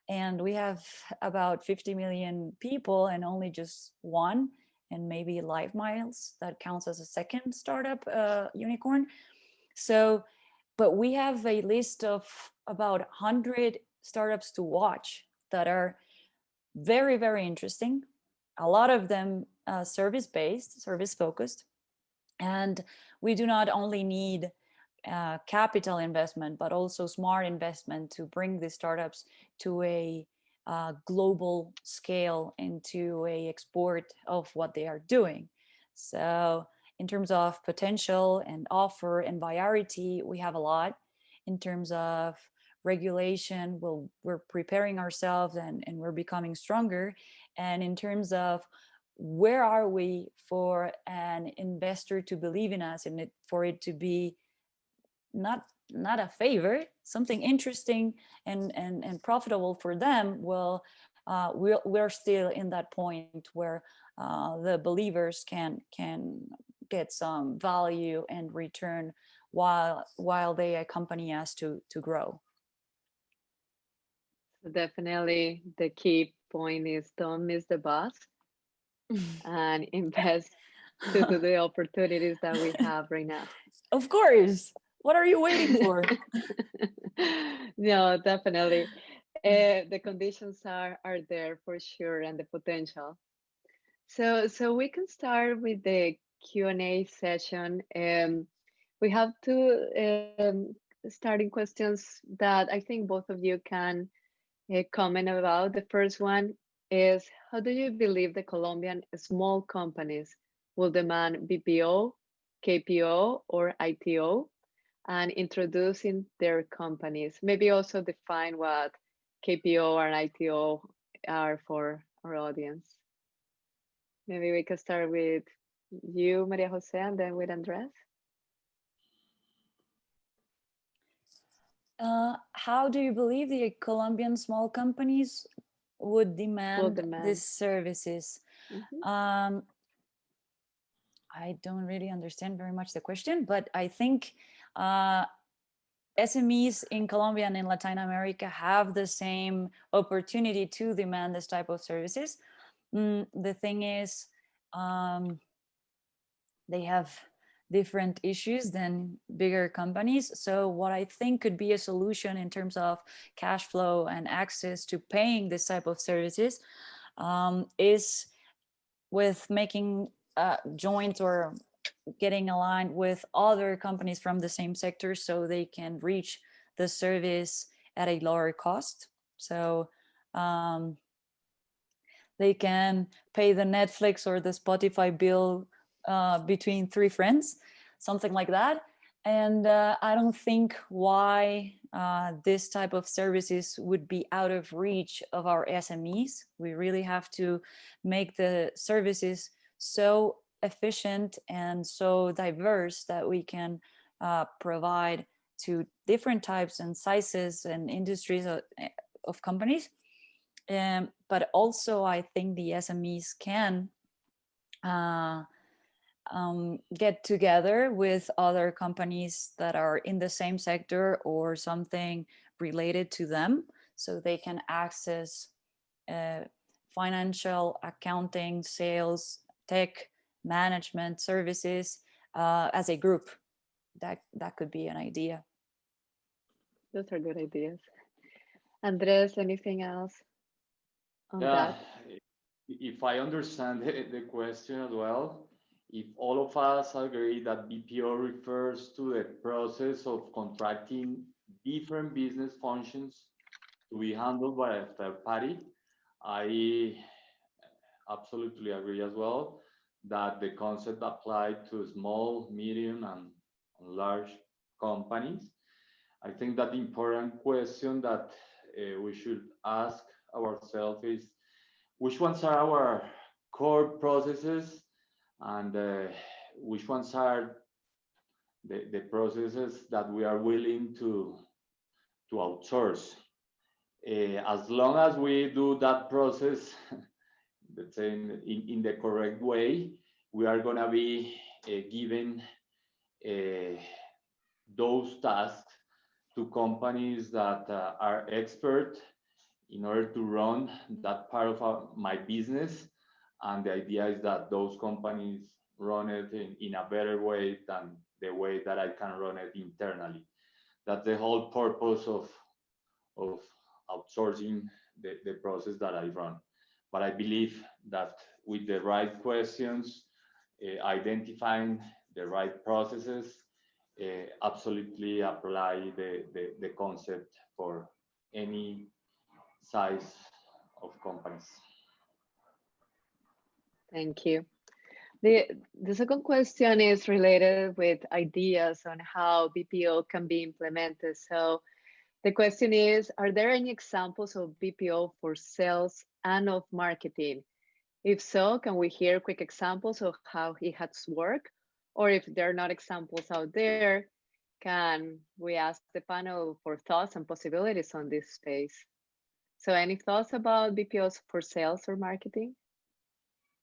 And we have about 50 million people and only just one, and maybe Live Miles that counts as a second startup unicorn. So, but we have a list of about 100 startups to watch that are very, very interesting. A lot of them service-based, service-focused. And we do not only need capital investment, but also smart investment to bring these startups to a global scale and to a export of what they are doing. So in terms of potential and offer and variety, we have a lot. In terms of regulation, we're preparing ourselves and we're becoming stronger. And in terms of where are we for an investor to believe in us and for it to be not a favor, something interesting and profitable for them, well, we're still in that point where the believers can get some value and return while they accompany us to grow. Definitely the key point is don't miss the bus and invest to the opportunities that we have right now. Of course. What are you waiting for? No, definitely. The conditions are there for sure, and the potential. So we can start with the Q&A session. We have two starting questions that I think both of you can comment about. The first one is, how do you believe the Colombian small companies will demand BPO, KPO, or ITO? And introducing their companies. Maybe also define what KPO and ITO are for our audience. Maybe we can start with you, Maria Jose, and then with Andrés. How do you believe the Colombian small companies would demand these services? Mm-hmm. I don't really understand very much the question, but I think SMEs in Colombia and in Latin America have the same opportunity to demand this type of services. The thing is, they have different issues than bigger companies. So what I think could be a solution in terms of cash flow and access to paying this type of services is with making joint or getting aligned with other companies from the same sector so they can reach the service at a lower cost. So they can pay the Netflix or the Spotify bill between 3 friends, something like that. And I don't think why this type of services would be out of reach of our SMEs. We really have to make the services so efficient and so diverse that we can provide to different types and sizes and industries of companies. But also I think the SMEs can get together with other companies that are in the same sector or something related to them, so they can access financial, accounting, sales, tech, management services as a group. That could be an idea. Those are good ideas. Andres, anything else on that? If I understand the question as well, if all of us agree that BPO refers to the process of contracting different business functions to be handled by a third party, I absolutely agree as well that the concept applied to small, medium, and large companies. I think that the important question that we should ask ourselves is, which ones are our core processes, and which ones are the processes that we are willing to outsource. As long as we do that process, let's say in the correct way, we are going to be given those tasks to companies that are expert in order to run that part of my business. And the idea is that those companies run it in a better way than the way that I can run it internally. That's the whole purpose of outsourcing the process that I run. But I believe that with the right questions, identifying the right processes, absolutely apply the concept for any size of companies. Thank you. The second question is related with ideas on how BPO can be implemented. So the question is, are there any examples of BPO for sales and of marketing? If so, can we hear quick examples of how it has worked? Or if there are not examples out there, can we ask the panel for thoughts and possibilities on this space? So any thoughts about BPOs for sales or marketing?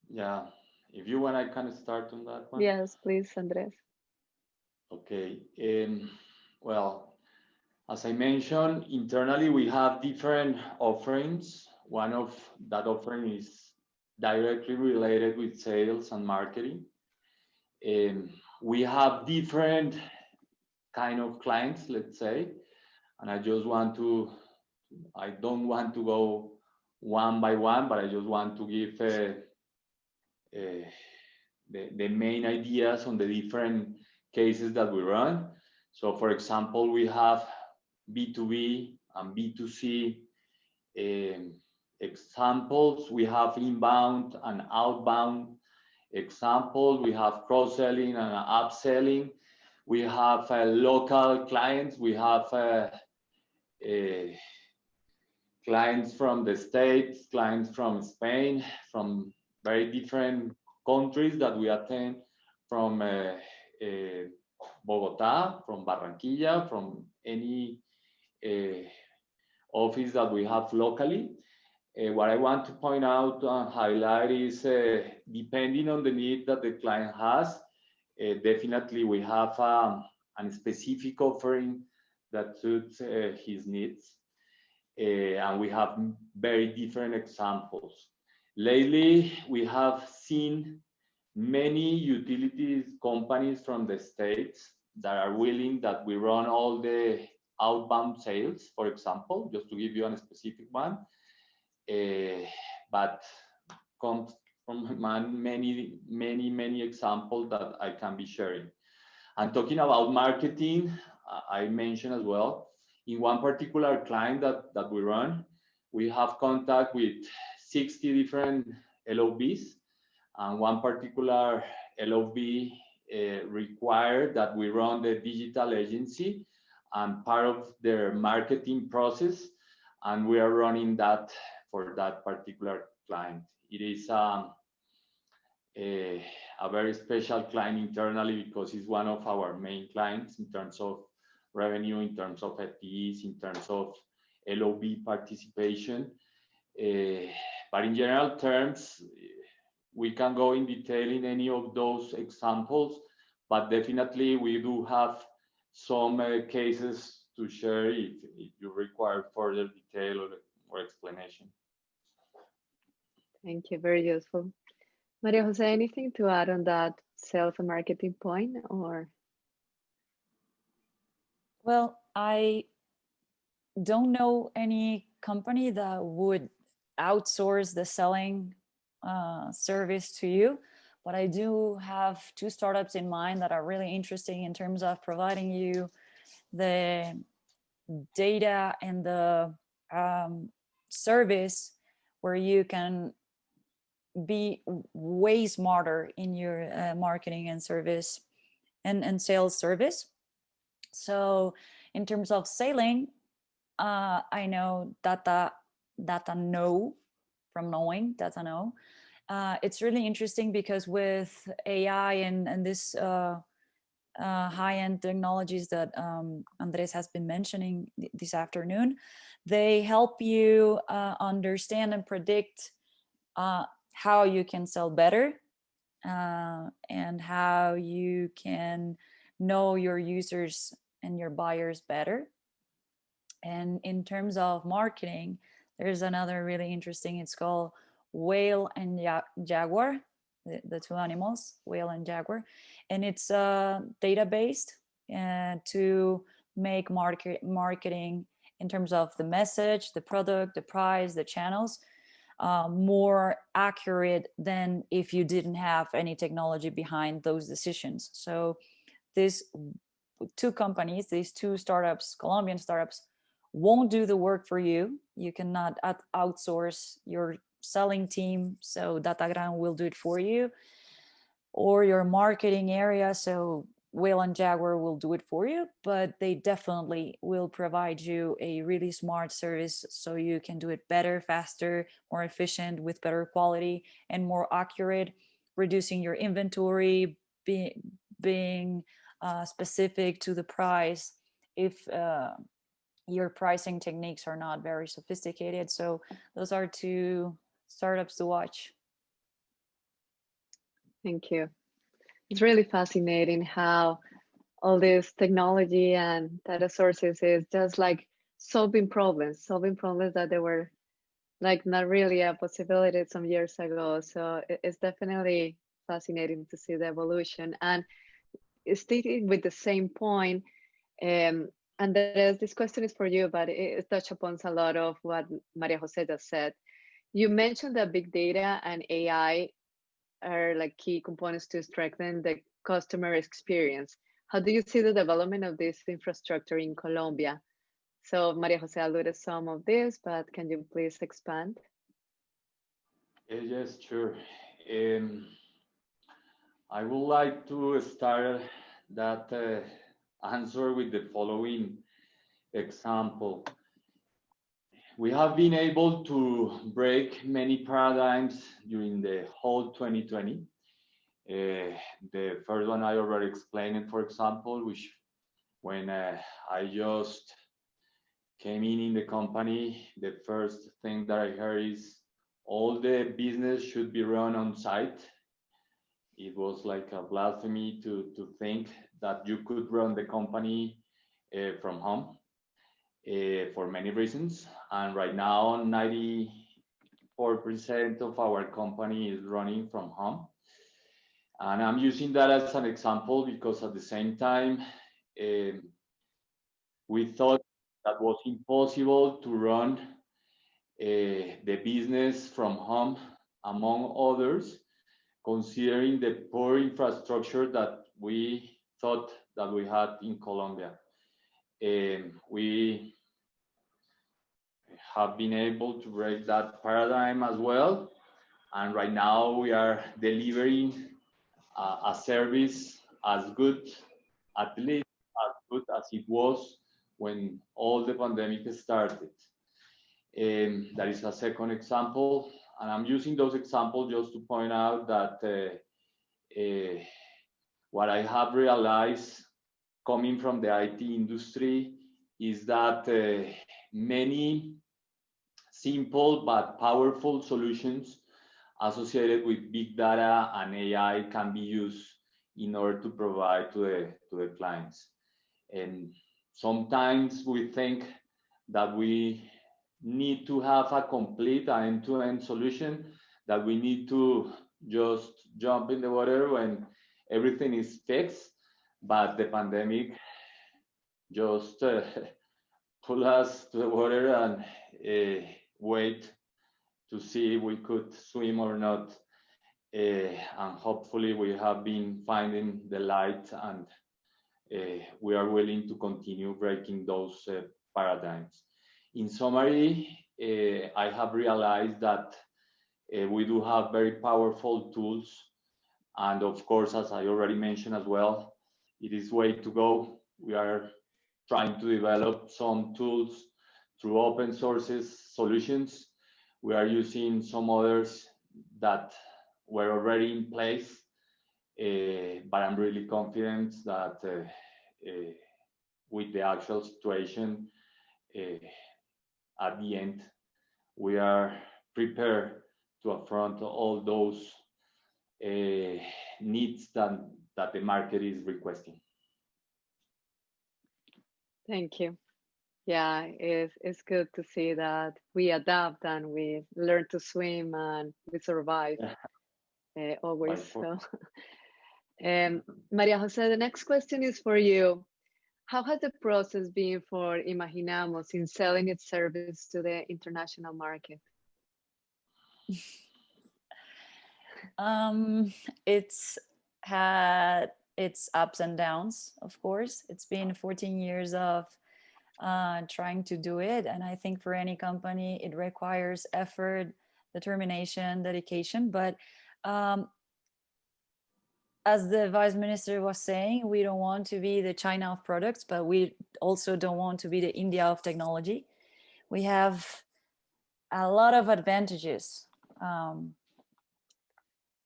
Yeah, if you want, I can start on that one. Yes, please, Andres. Okay, well, as I mentioned, internally we have different offerings. One of that offering is directly related with sales and marketing. We have different kind of clients, let's say, and I don't want to go one by one, but I just want to give the main ideas on the different cases that we run. So for example, we have B2B and B2C examples. We have inbound and outbound examples. We have cross-selling and upselling. We have local clients. We have clients from the States, clients from Spain, from very different countries that we attend, from Bogota, from Barranquilla, from any office that we have locally. What I want to point out and highlight is depending on the need that the client has, definitely we have a specific offering that suits his needs. And we have very different examples. Lately, we have seen many utilities companies from the States that are willing that we run all the outbound sales, for example, just to give you a specific one. But comes from many examples that I can be sharing. And talking about marketing, I mentioned as well, in one particular client that we run, we have contact with 60 different LOBs, and one particular LOB required that we run the digital agency and part of their marketing process, and we are running that for that particular client. It is a very special client internally because it's one of our main clients in terms of revenue, in terms of FTEs, in terms of LOB participation. But in general terms, we can go in detail in any of those examples, but definitely we do have some cases to share if you require further detail or explanation. Thank you, very useful. Maria Jose, anything to add on that sales and marketing point, or? Well, I don't know any company that would outsource the selling service to you, but I do have two startups in mind that are really interesting in terms of providing you the data and the service where you can be way smarter in your marketing and service and sales service. So in terms of selling, I know data know from knowing data know. It's really interesting because with AI and this high-end technologies that Andrés has been mentioning this afternoon, they help you understand and predict how you can sell better and how you can know your users and your buyers better. And in terms of marketing, there's another really interesting, it's called whale and jaguar, the two animals, whale and jaguar. And it's data-based to make marketing in terms of the message, the product, the price, the channels, more accurate than if you didn't have any technology behind those decisions. So these two companies, these two startups, Colombian startups, won't do the work for you. You cannot outsource your selling team, so Datagram will do it for you, or your marketing area, so Whale and Jaguar will do it for you, but they definitely will provide you a really smart service so you can do it better, faster, more efficient, with better quality and more accurate, reducing your inventory, being specific to the price if your pricing techniques are not very sophisticated. So those are two startups to watch. Thank you. It's really fascinating how all this technology and data sources is just like solving problems that they were like not really a possibility some years ago. So it's definitely fascinating to see the evolution. And sticking with the same point, Andrés, this question is for you, but it touches upon a lot of what Maria Jose just said. You mentioned that big data and AI are like key components to strengthen the customer experience. How do you see the development of this infrastructure in Colombia? So Maria Jose alluded some of this, but can you please expand? Yes, sure. I would like to start that answer with the following example. We have been able to break many paradigms during the whole 2020. The first one I already explained, for example, which when I just came in the company, the first thing that I heard is all the business should be run on site. It was like a blasphemy to think that you could run the company from home for many reasons. And right now, 94% of our company is running from home. And I'm using that as an example because at the same time, we thought that was impossible to run the business from home, among others, considering the poor infrastructure that we thought that we had in Colombia. We have been able to break that paradigm as well. And right now we are delivering a service as good, at least as good as it was when all the pandemic started. That is a second example. And I'm using those examples just to point out that what I have realized coming from the IT industry is that many simple but powerful solutions associated with big data and AI can be used in order to provide to the clients. And sometimes we think that we need to have a complete end-to-end solution, that we need to just jump in the water when everything is fixed, but the pandemic just pull us to the water and wait to see if we could swim or not. And hopefully we have been finding the light, and we are willing to continue breaking those paradigms. In summary, I have realized that we do have very powerful tools. And of course, as I already mentioned as well, it is way to go. We are trying to develop some tools through open sources solutions. We are using some others that were already in place, but I'm really confident that with the actual situation at the end, we are prepared to affront all those needs that the market is requesting. Thank you. Yeah, it's good to see that we adapt and we learn to swim and we survive always. So. Maria Jose, the next question is for you. How has the process been for Imaginamos in selling its service to the international market? It's had its ups and downs, of course. It's been 14 years of trying to do it. And I think for any company, it requires effort, determination, dedication. But as the Vice Minister was saying, we don't want to be the China of products, but we also don't want to be the India of technology. We have a lot of advantages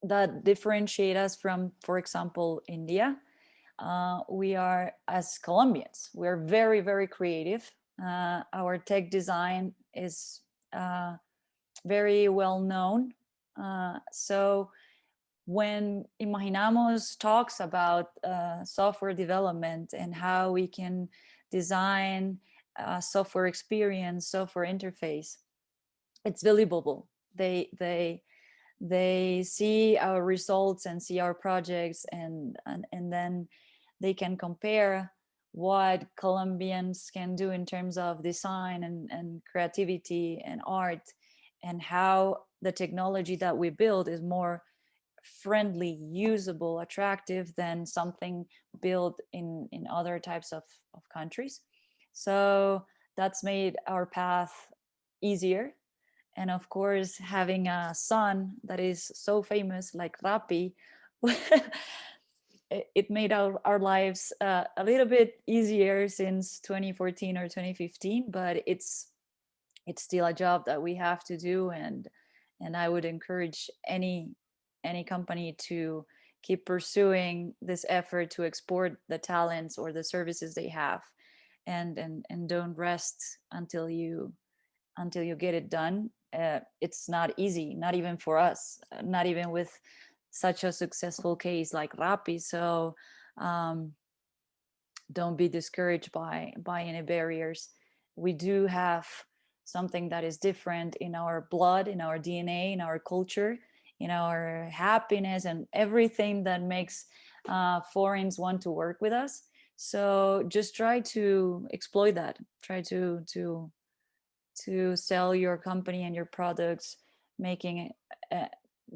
that differentiate us from, for example, India. We are, as Colombians, we're very, very creative. Our tech design is very well known. So when Imaginamos talks about software development and how we can design a software experience, software interface, it's believable. They see our results and see our projects, and then they can compare what Colombians can do in terms of design and creativity and art, and how the technology that we build is more friendly, usable, attractive than something built in other types of countries. So that's made our path easier. And of course, having a son that is so famous like Rappi, it made our lives a little bit easier since 2014 or 2015, but it's still a job that we have to do. And I would encourage any company to keep pursuing this effort to export the talents or the services they have, and don't rest until you get it done. It's not easy, not even for us, not even with such a successful case like Rappi. So don't be discouraged by any barriers. We do have something that is different in our blood, in our DNA, in our culture, in our happiness, and everything that makes foreigners want to work with us. So just try to exploit that. Try to sell your company and your products, making it,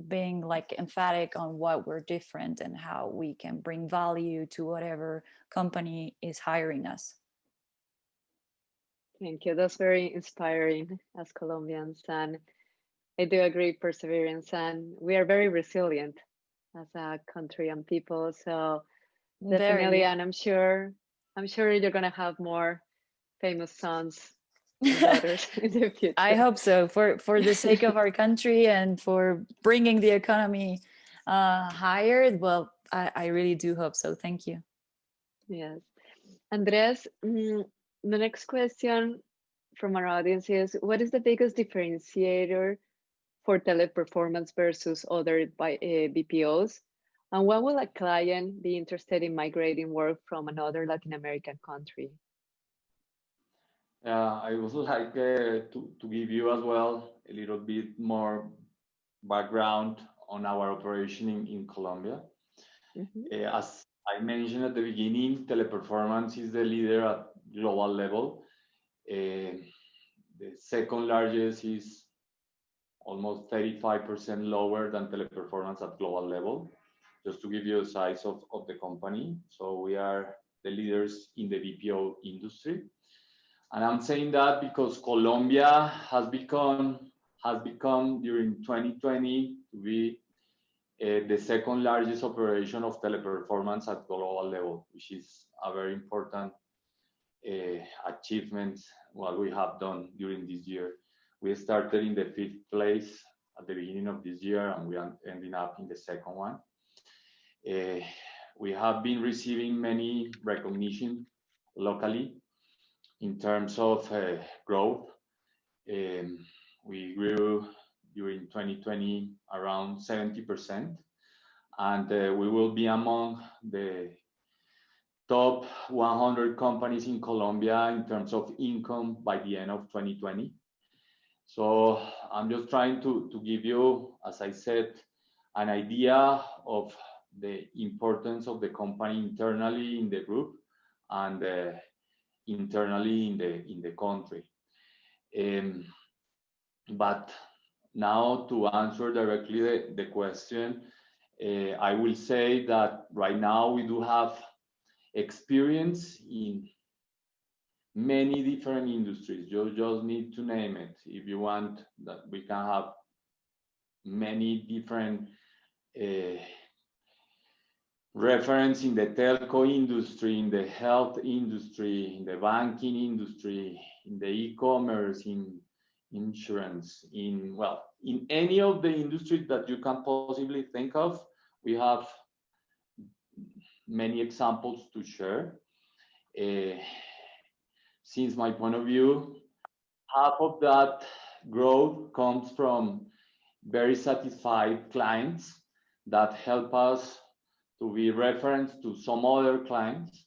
being like emphatic on what we're different and how we can bring value to whatever company is hiring us. Thank you. That's very inspiring as Colombians. And I do agree, perseverance, and we are very resilient as a country and people. So definitely, and I'm sure you're gonna have more famous sons and daughters in the future. I hope so, for the sake of our country and for bringing the economy hired. Well, I really do hope so. Thank you. Yes. Andres, the next question from our audience is, what is the biggest differentiator for Teleperformance versus other BPOs? And when will a client be interested in migrating work from another Latin American country? I would like to give you as well a little bit more background on our operation in Colombia. As I mentioned at the beginning, Teleperformance is the leader at global level. The second largest is almost 35% lower than Teleperformance at global level, just to give you a size of the company. So we are the leaders in the BPO industry. And I'm saying that because Colombia has become during 2020 to be the second largest operation of Teleperformance at global level, which is a very important achievement what we have done during this year. We started in the 5th place at the beginning of this year, and we are ending up in the second one. We have been receiving many recognition locally in terms of growth. We grew during 2020 around 70%, and we will be among the top 100 companies in Colombia in terms of income by the end of 2020. So I'm just trying to give you, as I said, an idea of the importance of the company internally in the group and internally in the country. But now to answer directly the question, I will say that right now we do have experience in many different industries. You just need to name it. If you want, that we can have many different reference in the telco industry, in the health industry, in the banking industry, in the e-commerce, in insurance, in any of the industries that you can possibly think of. We have many examples to share. Since my point of view, half of that growth comes from very satisfied clients that help us to be referenced to some other clients,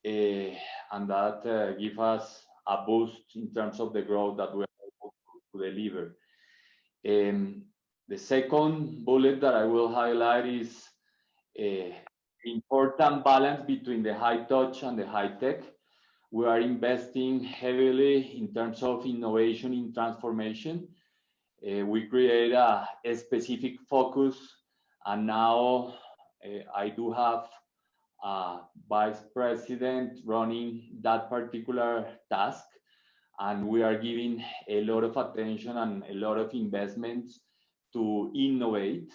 and that give us a boost in terms of the growth that we are able to deliver. The second bullet that I will highlight is important balance between the high touch and the high tech. We are investing heavily in terms of innovation in transformation. We create a specific focus, and now I do have a vice president running that particular task, and we are giving a lot of attention and a lot of investments to innovate.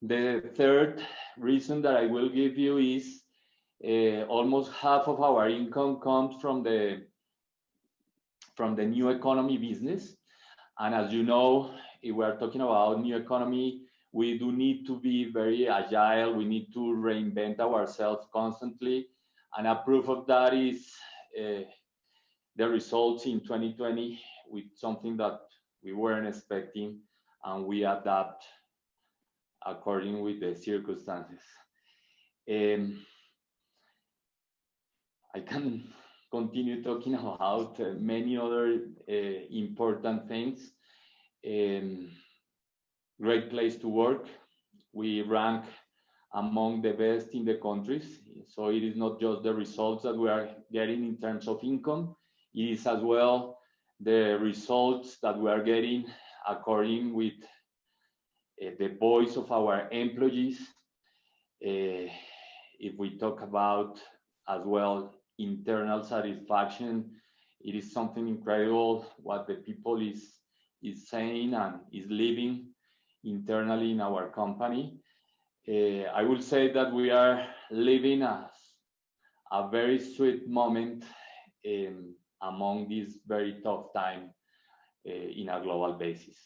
The third reason that I will give you is almost half of our income comes from the new economy business. And as you know, if we are talking about new economy, we do need to be very agile. We need to reinvent ourselves constantly. And a proof of that is the results in 2020 with something that we weren't expecting, and we adapt according with the circumstances. I can continue talking about many other important things. Great place to work. We rank among the best in the countries. So it is not just the results that we are getting in terms of income. It is as well the results that we are getting according with the voice of our employees. If we talk about as well internal satisfaction, it is something incredible what the people is saying and is living internally in our company. I will say that we are living a very sweet moment among this very tough time in a global basis.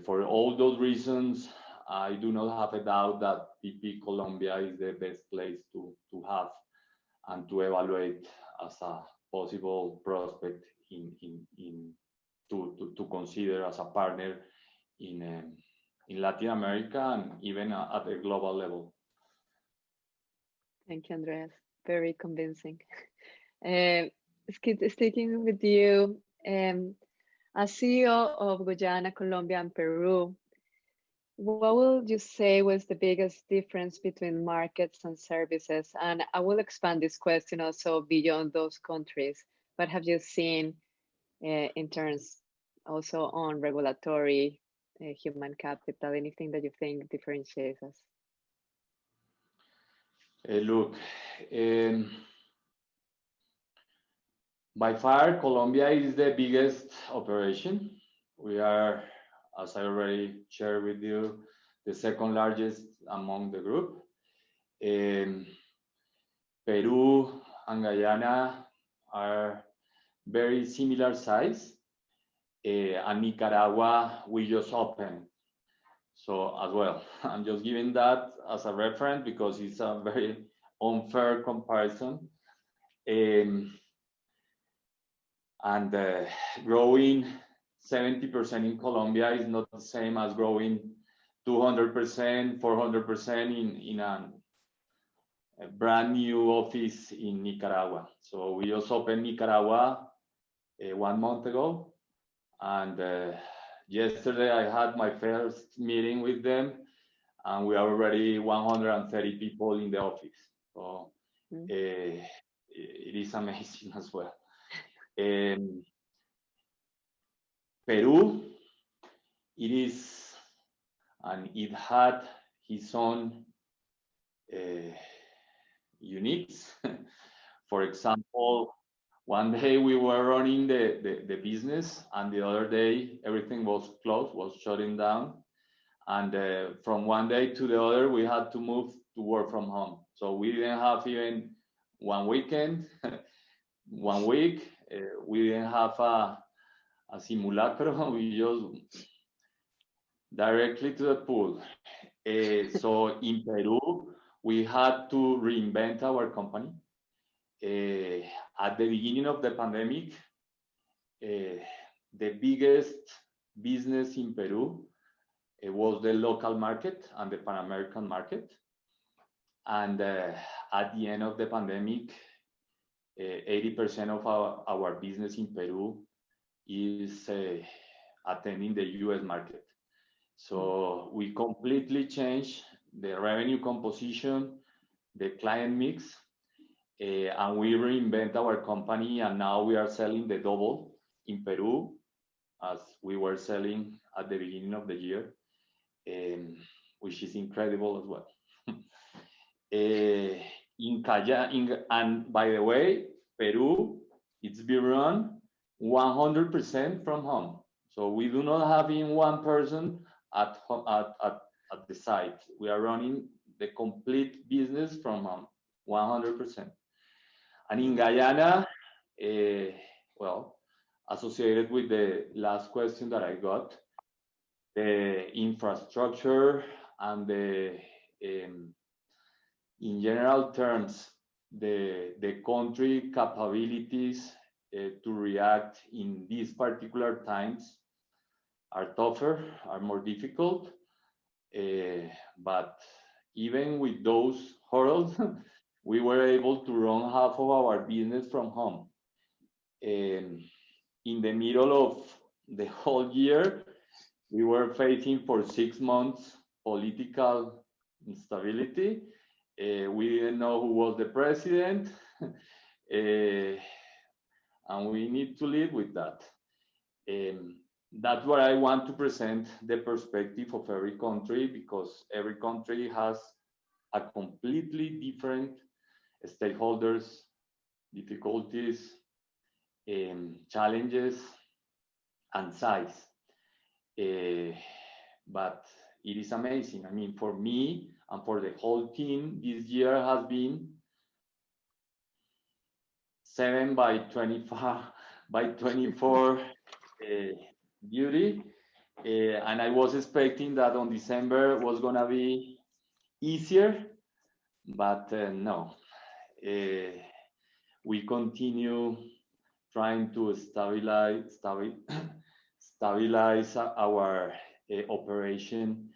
For all those reasons, I do not have a doubt that PP Colombia is the best place to have and to evaluate as a possible prospect to consider as a partner in Latin America and even at a global level. Thank you, Andrés. Very convincing. Sticking with you, as CEO of Guyana, Colombia, and Peru, what would you say was the biggest difference between markets and services? And I will expand this question also beyond those countries. What have you seen in terms also on regulatory, human capital, anything that you think differentiates us? Look, by far, Colombia is the biggest operation. We are, as I already shared with you, the second largest among the group. Peru and Guyana are very similar size. And Nicaragua, we just opened. So as well, I'm just giving that as a reference because it's a very unfair comparison. And growing 70% in Colombia is not the same as growing 200%, 400% in a brand new office in Nicaragua. So we just opened Nicaragua 1 month ago. And yesterday I had my first meeting with them, and we are already 130 people in the office. So it is amazing as well. Peru, it is, and it had its own uniques. For example, one day we were running the business, and the other day everything was closed, was shutting down. And from one day to the other, we had to move to work from home. So we didn't have even one weekend, 1 week. We didn't have a simulacro. We just directly to the pool. So in Peru, we had to reinvent our company. At the beginning of the pandemic, the biggest business in Peru was the local market and the Pan-American market. And at the end of the pandemic, 80% of our business in Peru is attending the US market. So we completely changed the revenue composition, the client mix, and we reinvent our company, and now we are selling the double in Peru as we were selling at the beginning of the year, which is incredible as well. And by the way, Peru, it's been run 100% from home. So we do not have even one person at the site. We are running the complete business from home, 100%. And in Guyana, well, associated with the last question that I got, the infrastructure and in general terms, the country capabilities to react in these particular times are tougher, are more difficult. But even with those hurdles, we were able to run half of our business from home. In the middle of the whole year, we were facing for 6 months political instability. We didn't know who was the president, and we need to live with that. That's what I want to present, the perspective of every country, because every country has a completely different stakeholders, difficulties, challenges, and size. But it is amazing. I mean, for me and for the whole team, this year has been 7 by 24 duty. And I was expecting that on December was gonna be easier, but no. We continue trying to stabilize our operation,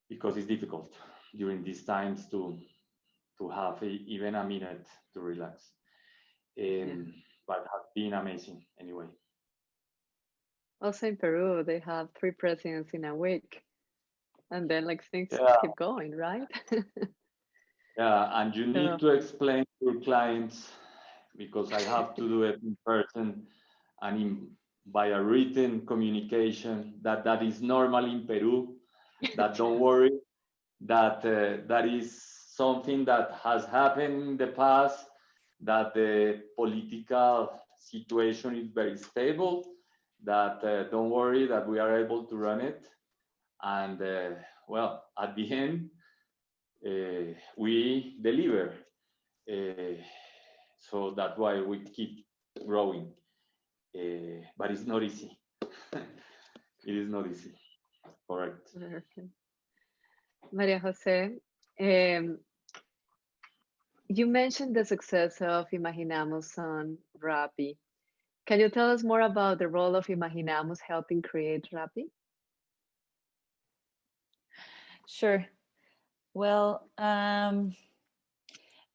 because it's difficult during these times to have even a minute to relax. But has been amazing anyway. Also in Peru, they have 3 presidents in a week, and then like things keep going, right? Yeah, and you need to explain to your clients, because I have to do it in person and by a written communication, that is normal in Peru, that don't worry, that that is something that has happened in the past, that the political situation is very stable, that don't worry, that we are able to run it. And well, at the end, we deliver. So that's why we keep growing. But it's not easy. It is not easy. Correct. Maria Jose, you mentioned the success of Imaginamos on Rappi. Can you tell us more about the role of Imaginamos helping create Rappi? Sure. Well,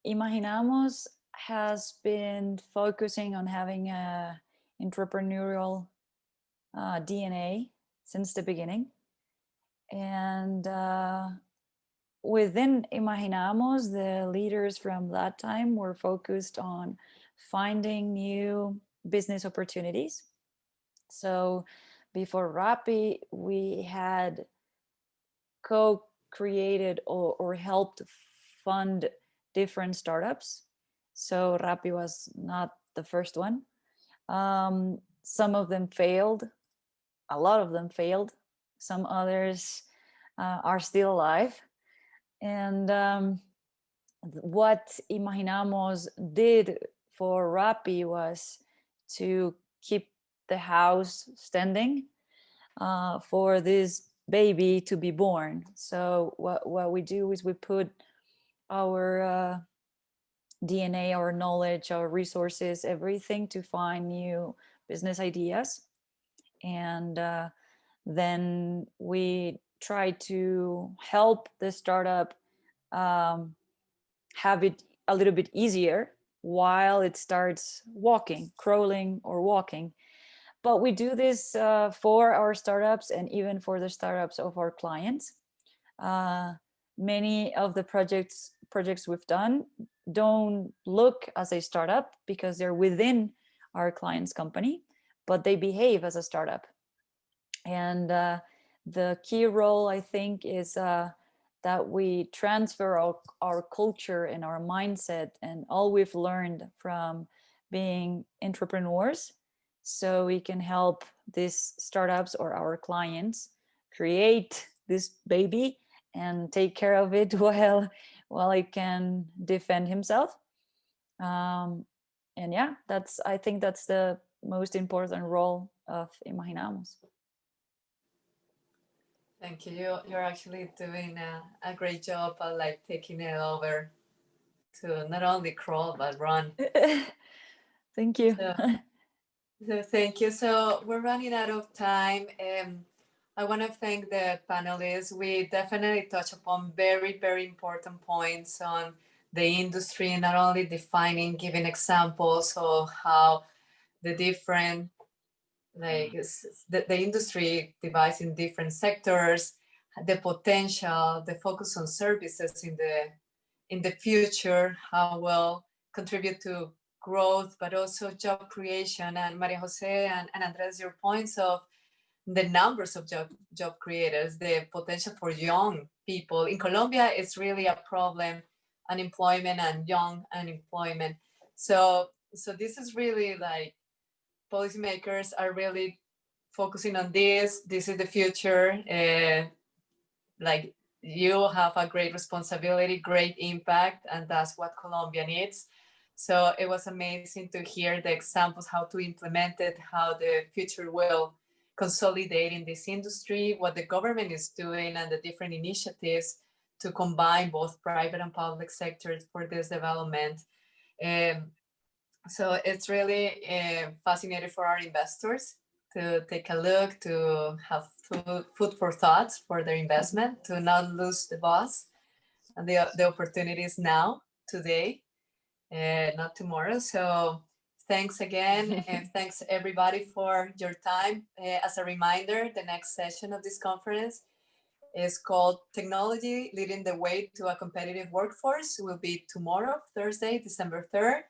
Imaginamos has been focusing on having a entrepreneurial DNA since the beginning. And within Imaginamos, the leaders from that time were focused on finding new business opportunities. So before Rappi, we had co-created or helped fund different startups. So Rappi was not the first one. Some of them failed. A lot of them failed. Some others are still alive. And what Imaginamos did for Rappi was to keep the house standing for this baby to be born. So what we do is we put our DNA, our knowledge, our resources, everything to find new business ideas. And then we try to help the startup have it a little bit easier while it starts walking, crawling or walking. But we do this for our startups and even for the startups of our clients. Many of the projects we've done don't look as a startup because they're within our client's company, but they behave as a startup. And the key role, I think, is that we transfer our culture and our mindset and all we've learned from being entrepreneurs, so we can help these startups or our clients create this baby and take care of it while it can defend himself. And yeah, I think that's the most important role of Imaginamos. Thank you. You're actually doing a great job of like taking it over to not only crawl but run. Thank you. So thank you. So we're running out of time. I want to thank the panelists. We definitely touch upon very, very important points on the industry, not only defining, giving examples of how the different, like the industry divides in different sectors, the potential, the focus on services in the future, how will contribute to growth, but also job creation. And Maria Jose and Andrés, your points of the numbers of job creators, the potential for young people. In Colombia, it's really a problem, unemployment and young unemployment. So this is really like policymakers are really focusing on this. This is the future. Like you have a great responsibility, great impact, and that's what Colombia needs. So it was amazing to hear the examples, how to implement it, how the future will consolidating this industry, what the government is doing, and the different initiatives to combine both private and public sectors for this development. So it's really fascinating for our investors to take a look, to have food for thought for their investment, to not lose the buzz and the opportunities now, today, not tomorrow. So thanks again, and thanks everybody for your time. As a reminder, the next session of this conference is called Technology Leading the Way to a Competitive Workforce. It will be tomorrow, Thursday, December 3rd,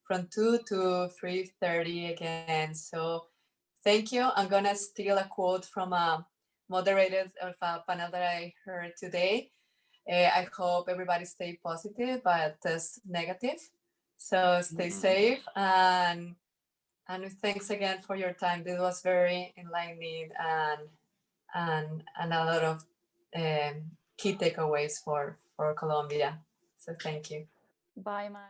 from 2 to 3:30 again. So thank you. I'm gonna steal a quote from a moderator of a panel that I heard today. I hope everybody stay positive, but test negative. So stay safe, and thanks again for your time. This was very enlightening and a lot of key takeaways for Colombia. So thank you. Bye, Matt.